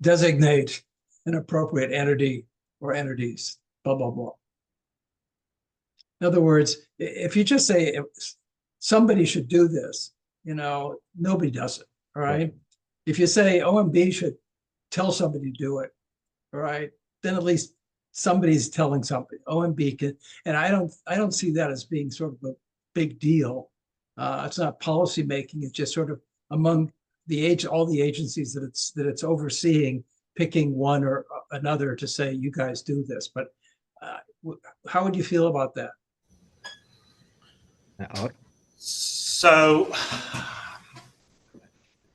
designate an appropriate entity or entities, blah, blah, blah. In other words, if you just say somebody should do this, nobody does it, all right? if you say OMB should tell somebody to do it, all right, then at least somebody's telling somebody. OMB can, and I don't see that as being sort of a big deal. It's not policy making, it's just sort of among all the agencies that it's overseeing, picking one or another to say, you guys do this. But how would you feel about that? So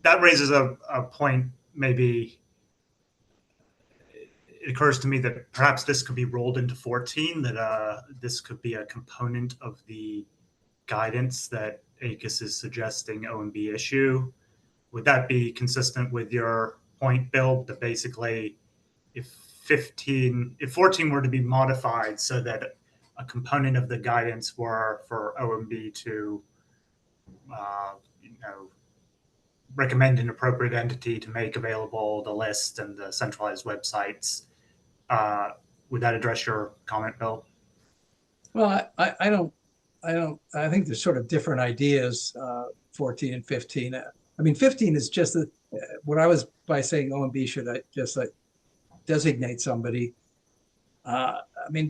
that raises a point. Maybe it occurs to me that perhaps this could be rolled into 14, that this could be a component of the guidance that ACUS is suggesting OMB issue. Would that be consistent with your point, Bill, that basically if 14 were to be modified so that a component of the guidance were for OMB to recommend an appropriate entity to make available the list and the centralized websites, would that address your comment, Bill? Well, I think there's sort of different ideas, 14 and 15. I mean, 15 is just what I was by saying OMB should just like designate somebody. I mean,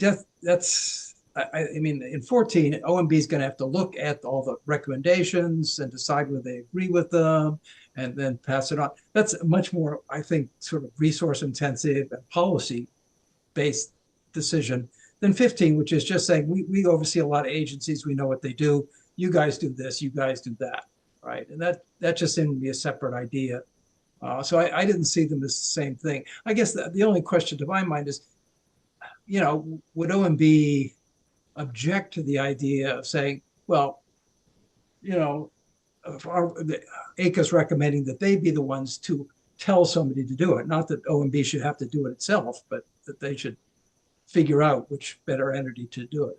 I mean, in 14, OMB is going to have to look at all the recommendations and decide whether they agree with them and then pass it on. That's much more, I think, sort of resource intensive and policy based decision than 15, which is just saying we oversee a lot of agencies. We know what they do. You guys do this, you guys do that, right? And that just seemed to be a separate idea. So I didn't see them as the same thing. I guess the only question to my mind is, would OMB object to the idea of saying, well, ACUS recommending that they be the ones to tell somebody to do it. Not that OMB should have to do it itself, but that they should figure out which better entity to do it.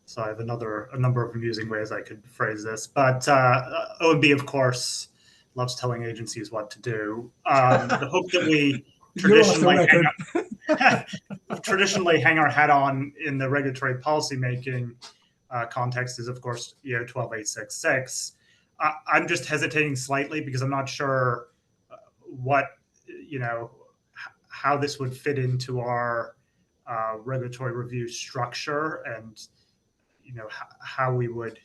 So I have a number of amusing ways I could phrase this, but OMB, of course, loves telling agencies what to do. The hope that we traditionally hang our hat on in the regulatory policymaking context is, of course, EO 12866. I'm just hesitating slightly because I'm not sure how this would fit into our regulatory review structure, and how we would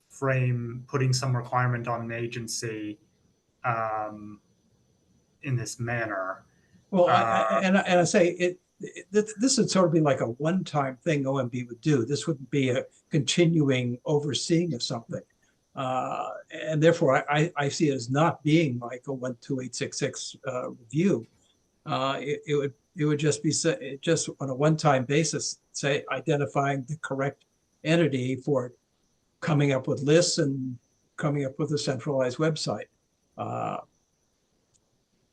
frame putting some requirement on an agency in this manner. Well, I say this would sort of be like a one-time thing OMB would do. This wouldn't be a continuing overseeing of something. And therefore, I see it as not being like a 12866 review. It would just be just on a one-time basis, say identifying the correct entity for coming up with lists and coming up with a centralized website.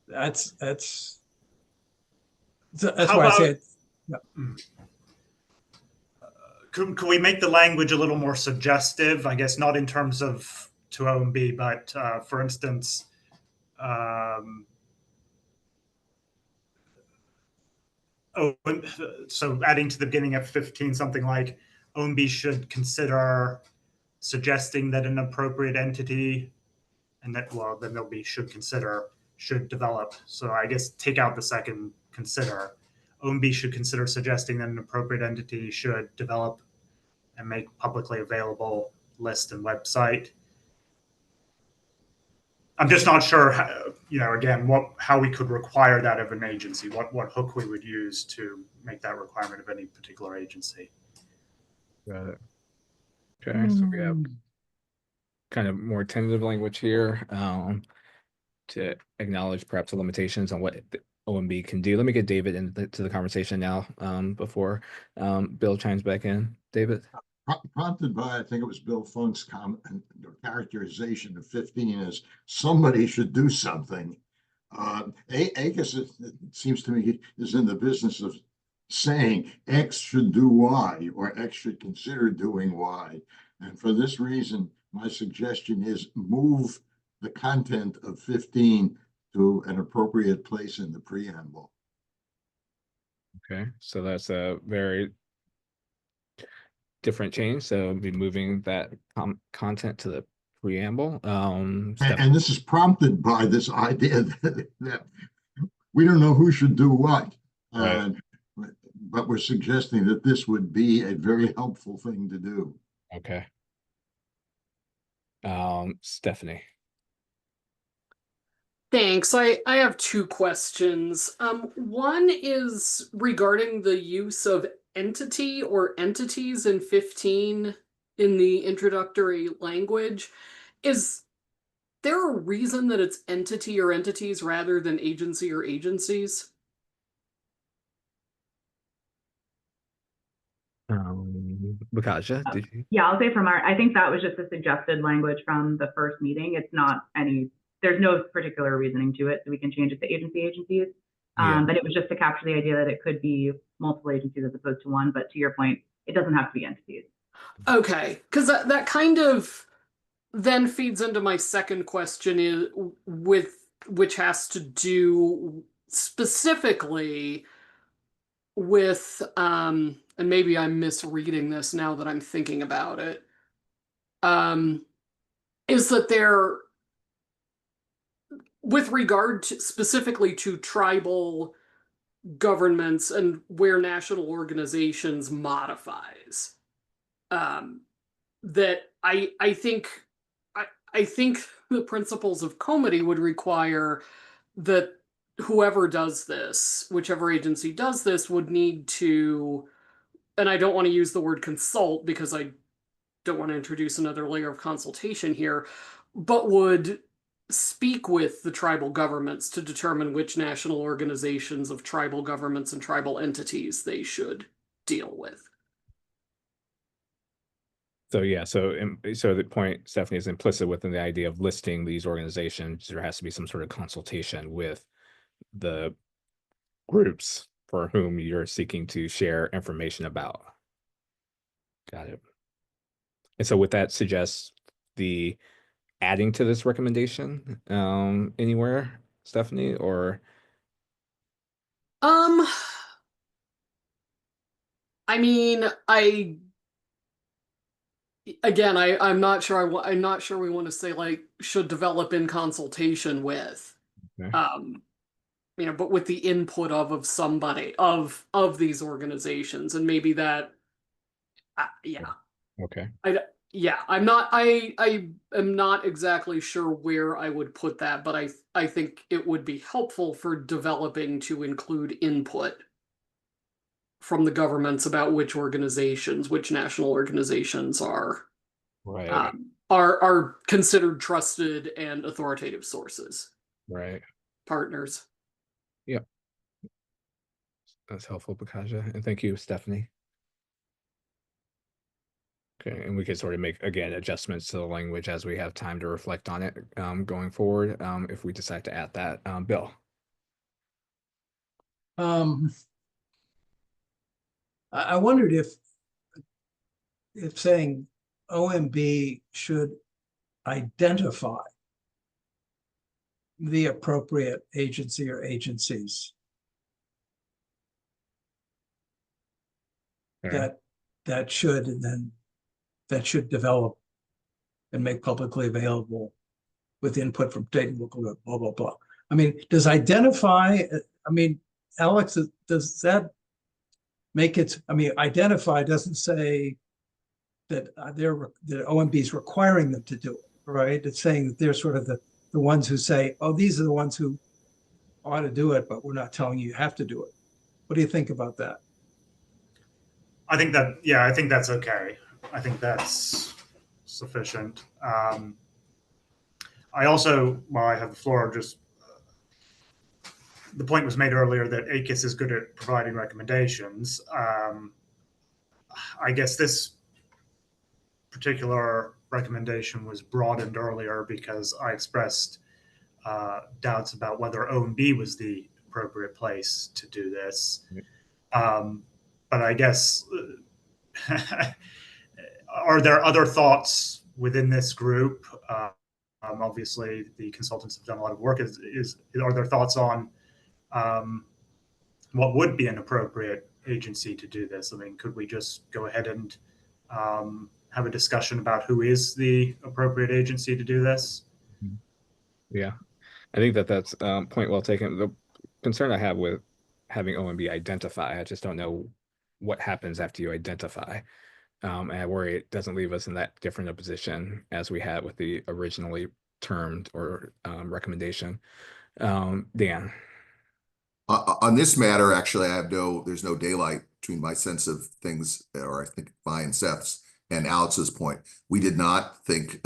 That's why I said. Yeah. Could we make the language a little more suggestive? I guess not in terms of to OMB, but for instance, so adding to the beginning of 15, something like OMB should consider suggesting that an appropriate entity, and that, well, then there'll be should develop. So I guess take out the second consider. OMB should consider suggesting that an appropriate entity should develop and make publicly available list and website. I'm just not sure, how we could require that of an agency, what hook we would use to make that requirement of any particular agency. Got it. Okay, so we have kind of more tentative language here to acknowledge perhaps the limitations on what the OMB can do. Let me get David into the conversation now before Bill chimes back in. David? Prompted by, I think it was Bill Funk's comment or characterization of 15 as somebody should do something. ACUS, it seems to me, is in the business of saying X should do Y or X should consider doing Y. And for this reason, my suggestion is move the content of 15 to an appropriate place in the preamble. Okay, so that's a very different change. So be moving that content to the preamble. And this is prompted by this idea that we don't know who should do what. Right. But we're suggesting that this would be a very helpful thing to do. Okay. Stephanie. Thanks. I have two questions. One is regarding the use of entity or entities in 15 in the introductory language. Is there a reason that it's entity or entities rather than agency or agencies? Bakaja, did you? Yeah, I'll say I think that was just a suggested language from the first meeting. It's not there's no particular reasoning to it, so we can change it to agencies. Yeah. But it was just to capture the idea that it could be multiple agencies as opposed to one. But to your point, it doesn't have to be entities. Okay, because that kind of then feeds into my second question which has to do specifically with and maybe I'm misreading this now that I'm thinking about it, is that there, with regard to specifically to tribal governments and where national organizations modifies, that I think the principles of comity would require that whoever does this, whichever agency does this, would need to, and I don't want to use the word consult because I don't want to introduce another layer of consultation here, but would speak with the tribal governments to determine which national organizations of tribal governments and tribal entities they should deal with. So yeah, so the point, Stephanie, is implicit within the idea of listing these organizations. There has to be some sort of consultation with the groups for whom you're seeking to share information about. Got it. And so with that suggests the adding to this recommendation anywhere, Stephanie, or? I mean, I'm not sure. I'm not sure we want to say like should develop in consultation with, Okay. but with the input of somebody of these organizations, and maybe that, yeah. Okay. I am not exactly sure where I would put that, but I think it would be helpful for developing to include input from the governments about which national organizations are Right. Are considered trusted and authoritative sources. Right. Partners. Yep. That's helpful, Bakaja. And thank you, Stephanie. Okay, and we can sort of make, again, adjustments to the language as we have time to reflect on it going forward, if we decide to add that. Bill. I wondered if saying OMB should identify the appropriate agency or agencies that should, and then that should develop and make publicly available with input from state and local, blah, blah, blah. I mean, does identify, Alex, does that make it, identify doesn't say that that OMB is requiring them to do it, right? It's saying that they're sort of the ones who say, oh, these are the ones who ought to do it, but we're not telling you have to do it. What do you think about that? I think that's okay. I think that's sufficient. I also, while I have the floor, just the point was made earlier that ACIS is good at providing recommendations. I guess this particular recommendation was broadened earlier because I expressed doubts about whether OMB was the appropriate place to do this. But I guess, are there other thoughts within this group? Obviously, the consultants have done a lot of work. Are there thoughts on what would be an appropriate agency to do this? I mean, could we just go ahead and have a discussion about who is the appropriate agency to do this. Yeah, I think that that's point well taken. The concern I have with having OMB identify, I just don't know what happens after you identify. And I worry it doesn't leave us in that different a position as we had with the originally termed or recommendation. Dan. On this matter, actually, there's no daylight between my sense of things, or I think mine and Seth's, and Alex's point. We did not think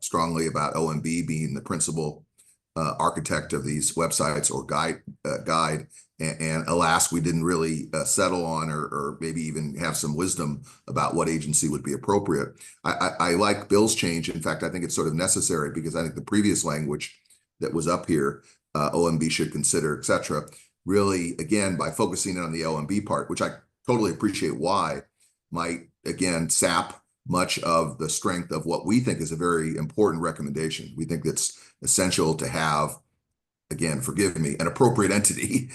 strongly about OMB being the principal architect of these websites or guide. And alas, we didn't really settle on or maybe even have some wisdom about what agency would be appropriate. I like Bill's change. In fact, I think it's sort of necessary because I think the previous language that was up here, OMB should consider, et cetera, really, again, by focusing on the OMB part, which I totally appreciate why, might, again, sap much of the strength of what we think is a very important recommendation. We think it's essential to have, again, forgive me, an appropriate entity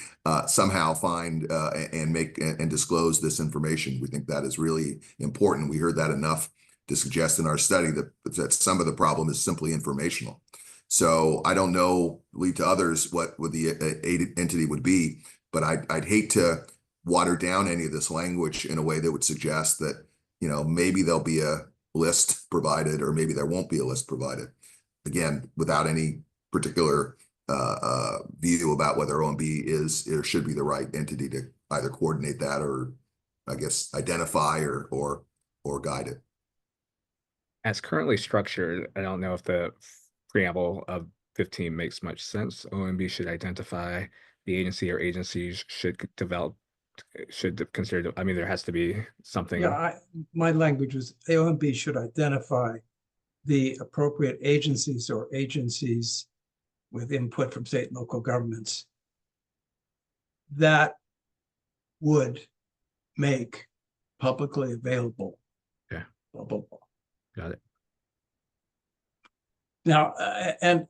somehow find and make and disclose this information. We think that is really important. We heard that enough to suggest in our study that some of the problem is simply informational. So I don't know, leave to others what the entity would be, but I'd hate to water down any of this language in a way that would suggest that, maybe there'll be a list provided or maybe there won't be a list provided. Again, without any particular view about whether OMB is or should be the right entity to either coordinate that or, I guess, identify or guide it. As currently structured, I don't know if the preamble of 15 makes much sense. OMB should identify the agency or agencies should consider, I mean, there has to be something. Yeah, my language was OMB should identify the appropriate agencies or agencies with input from state and local governments that would make publicly available. Yeah. Blah, blah, blah. Got it. Now, and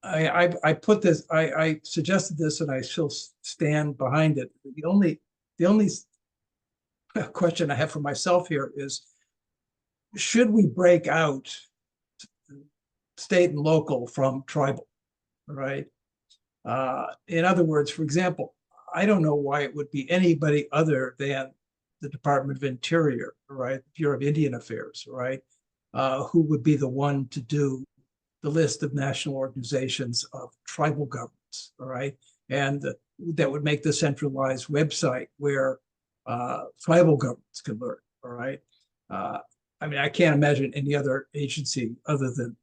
I put this, I suggested this, and I still stand behind it. The only question I have for myself here is, should we break out state and local from tribal, right? In other words, for example, I don't know why it would be anybody other than the Department of Interior, right? Bureau of Indian Affairs, right? Who would be the one to do the list of national organizations of tribal governments, all right? And that would make the centralized website where tribal governments can learn, all right? I mean, I can't imagine any other agency other than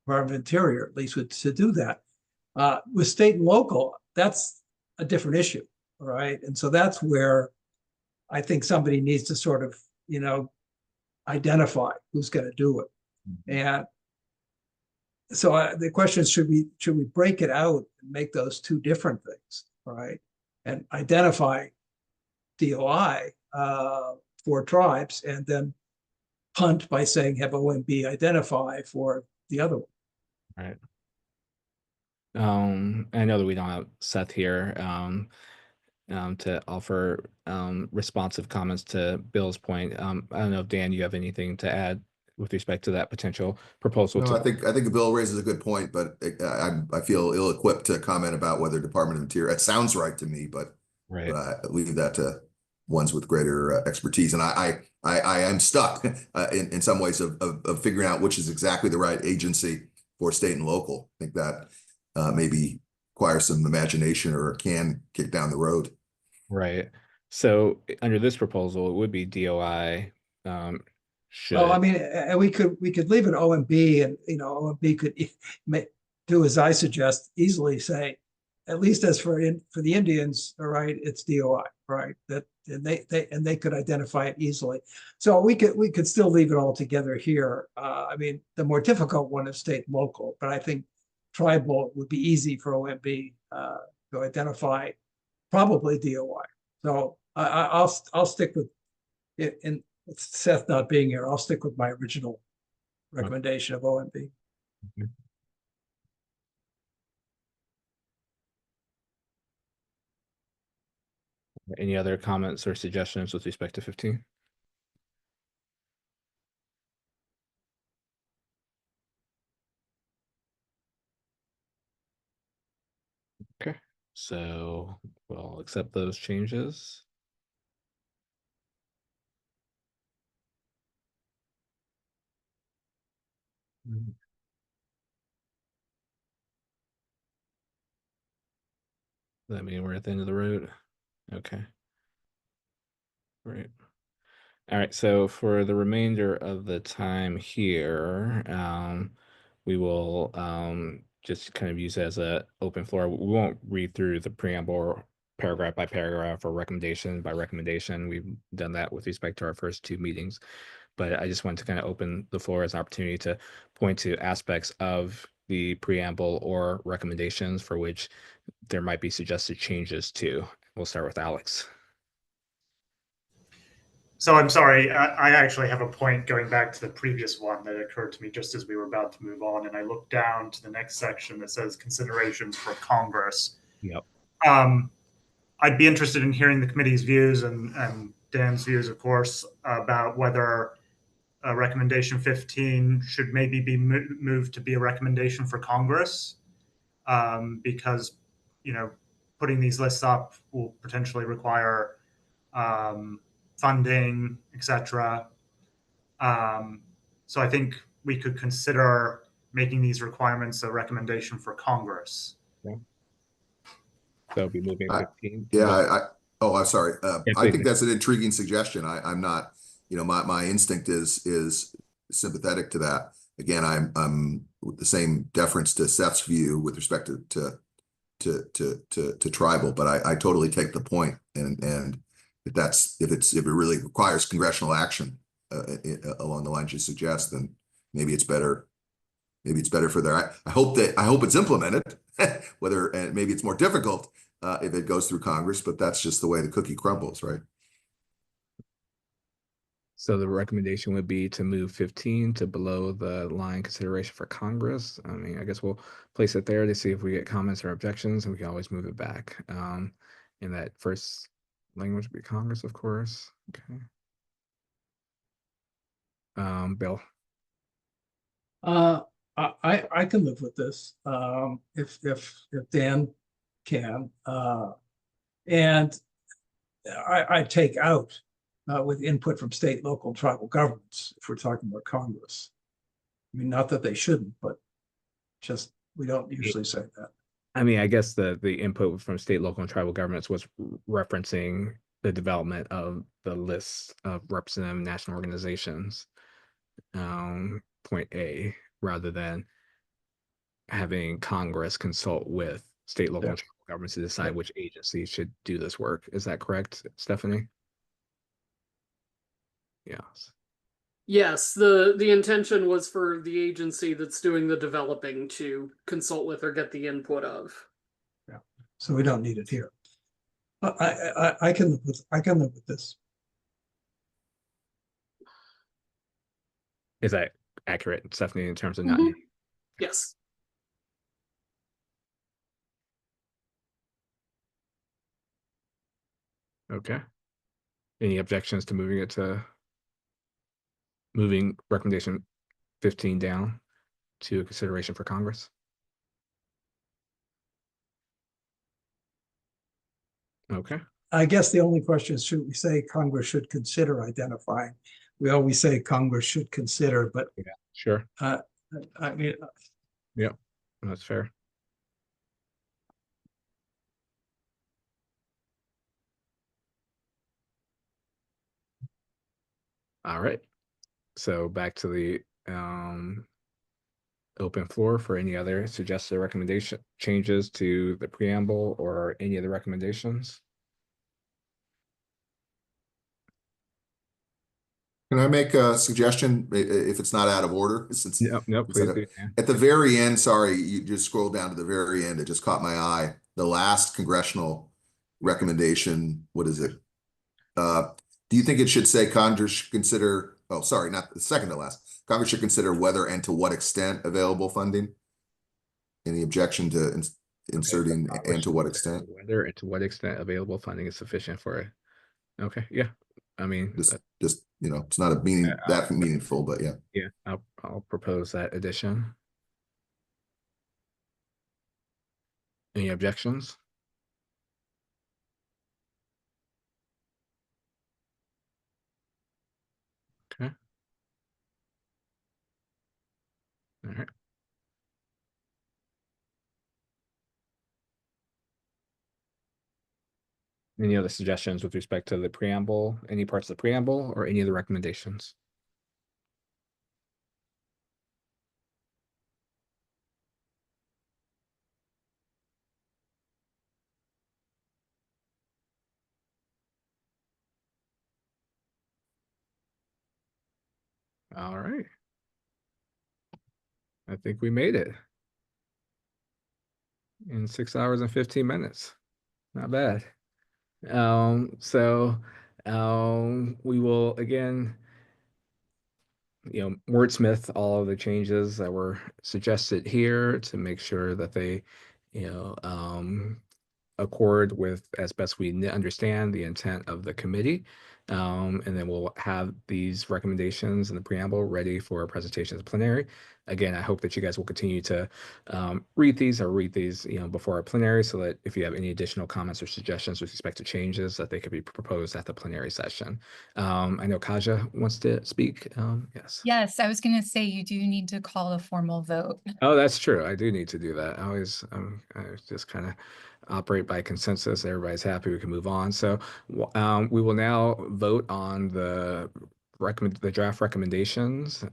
Department of Interior, at least, to do that. With state and local, that's a different issue, all right? And so that's where I think somebody needs to sort of, identify who's going to do it. And so the question is, should we break it out and make those two different things, right? And identify DOI for tribes, and then punt by saying have OMB identify for the other one. Right. I know that we don't have Seth here to offer responsive comments to Bill's point. I don't know if Dan, you have anything to add with respect to that potential proposal. No, I think Bill raises a good point, but I feel ill-equipped to comment about whether Department of Interior. It sounds right to me, but right. I leave that to ones with greater expertise. And I am stuck in some ways of figuring out which is exactly the right agency for state and local. I think that maybe requires some imagination or can kick down the road. Right. So under this proposal, it would be DOI. Well, I mean, we could leave it OMB, and OMB could do as I suggest, easily say, at least as for the Indians, all right, it's DOI, right? That and they could identify it easily. So we could still leave it all together here. I mean, the more difficult one is state and local, but I think tribal would be easy for OMB to identify, probably DOI. So I'll stick with it, and with Seth not being here, I'll stick with my original recommendation of OMB. Mm-hmm. Any other comments or suggestions with respect to 15? Okay, so we'll accept those changes. Does that mean we're at the end of the road? Okay. Great. All right, so for the remainder of the time here, we will just kind of use it as an open floor. We won't read through the preamble paragraph by paragraph or recommendation by recommendation. We've done that with respect to our first two meetings, but I just wanted to kind of open the floor as an opportunity to point to aspects of the preamble or recommendations for which there might be suggested changes to. We'll start with Alex. So I'm sorry, I actually have a point going back to the previous one that occurred to me just as we were about to move on, and I looked down to the next section that says considerations for Congress. Yep. I'd be interested in hearing the committee's views and Dan's views, of course, about whether recommendation 15 should maybe be moved to be a recommendation for Congress, because, you know, putting these lists up will potentially require funding, etc. So I think we could consider making these requirements a recommendation for Congress. Okay. So be moving 15. I'm sorry. Yeah, I think that's an intriguing suggestion. I'm not, you know, my instinct is sympathetic to that. Again, I'm with the same deference to Seth's view with respect to tribal, but I totally take the point, and if it really requires congressional action along the lines you suggest, then maybe it's better. Maybe it's better for their. I hope it's implemented. And maybe it's more difficult if it goes through Congress, but that's just the way the cookie crumbles, right? So the recommendation would be to move 15 to below the line consideration for Congress. I mean, I guess we'll place it there to see if we get comments or objections, and we can always move it back. In that first language would be Congress, of course. Okay. Bill. I can live with this, if Dan can, and I take out with input from state, local, tribal governments if we're talking about Congress. I mean, not that they shouldn't, but just we don't usually say that. I mean, I guess the input from state, local, and tribal governments was referencing the development of the list of representative national organizations, point A, rather than having Congress consult with state, local, and tribal governments to decide which agency should do this work. Is that correct, Stephanie? Yes. Yes, the intention was for the agency that's doing the developing to consult with or get the input of. Yeah, so we don't need it here. I can live with this. Is that accurate, Stephanie, in terms of not needing? Yes. Okay. Any objections to moving recommendation 15 down to consideration for Congress? Okay. I guess the only question is, should we say Congress should consider identifying? We always say Congress should consider, but yeah, sure. I mean, yeah, that's fair. All right. So back to the open floor for any other suggested recommendation changes to the preamble or any of the recommendations. Can I make a suggestion if it's not out of order? Since Nope, please do. At the very end, sorry, you just scrolled down to the very end. It just caught my eye. The last congressional recommendation. What is it? Do you think it should say Congress should consider? Oh, sorry, not the second to last. Congress should consider whether and to what extent available funding. Any objection to inserting and to what extent? Whether and to what extent available funding is sufficient for it. Okay, yeah. I mean, Just, you know, it's not that meaningful, but yeah. yeah, I'll propose that addition. Any objections? Okay. All right. Any other suggestions with respect to the preamble, any parts of the preamble, or any of the recommendations? All right. I think we made it in 6 hours and 15 minutes. Not bad. So we will again, wordsmith all of the changes that were suggested here to make sure that they, accord with, as best we understand, the intent of the committee. And then we'll have these recommendations in the preamble ready for a presentation to the plenary. Again, I hope that you guys will continue to read these before our plenary, so that if you have any additional comments or suggestions with respect to changes, that they could be proposed at the plenary session. I know Kaja wants to speak. Yes. Yes, I was going to say you do need to call a formal vote. Oh, that's true. I do need to do that. I just kind of operate by consensus. Everybody's happy. We can move on. So we will now vote on the draft recommendations.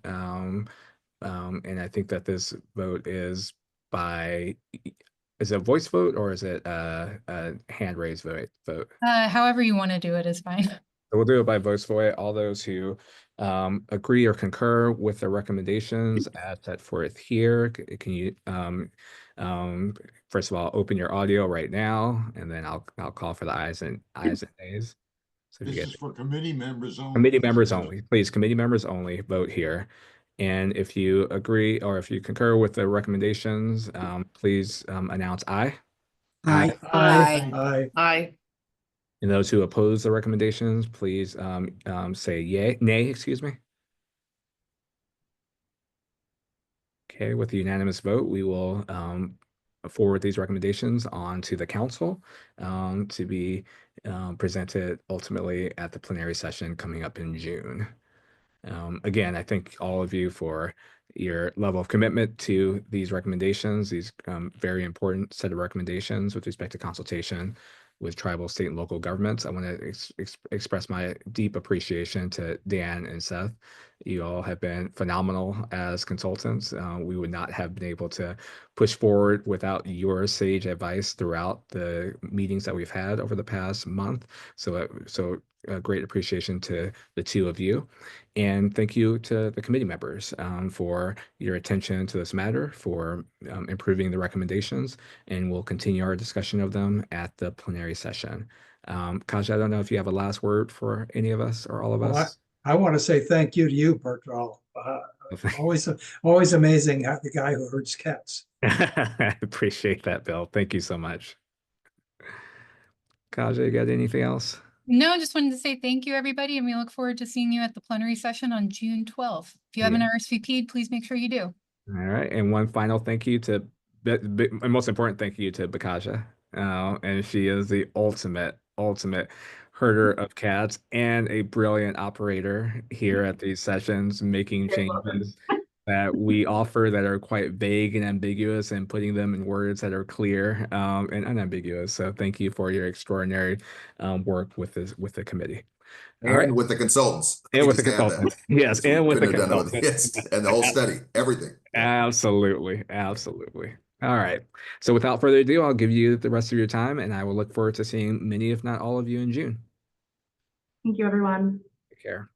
And I think that this vote is is it a voice vote or is it a hand raised vote? However you want to do it is fine. So we'll do it by voice vote. All those who agree or concur with the recommendations as set forth here, can you first of all open your audio right now, and then I'll call for the ayes and nays. So This is for committee members only. committee members only, please. Committee members only vote here. And if you agree or if you concur with the recommendations, please announce aye. Aye. Aye. Aye. And those who oppose the recommendations, please say nay, excuse me. Okay, with the unanimous vote, we will forward these recommendations on to the council to be presented ultimately at the plenary session coming up in June. Again, I thank all of you for your level of commitment to these recommendations, these very important set of recommendations with respect to consultation with tribal, state, and local governments. I want to express my deep appreciation to Dan and Seth. You all have been phenomenal as consultants. We would not have been able to push forward without your sage advice throughout the meetings that we've had over the past month. So a great appreciation to the two of you. And thank you to the committee members for your attention to this matter, for improving the recommendations, and we'll continue our discussion of them at the plenary session. Kaja, I don't know if you have a last word for any of us or all of us. I want to say thank you to you, Bertrand. Always amazing the guy who herds cats. I appreciate that, Bill. Thank you so much. Kaja, you got anything else? No, just wanted to say thank you, everybody, and we look forward to seeing you at the plenary session on June 12th. If you haven't RSVP'd, please make sure you do. All right, and one final thank you to, most important thank you to Bakaja. And she is the ultimate herder of cats and a brilliant operator here at these sessions, making changes that we offer that are quite vague and ambiguous and putting them in words that are clear and unambiguous. So thank you for your extraordinary work with the committee. All right. With the consultants. And with the consultants. Yes, and with the consultants. And the whole study, everything. Absolutely. All right. So without further ado, I'll give you the rest of your time, and I will look forward to seeing many, if not all of you, in June. Thank you, everyone. Take care.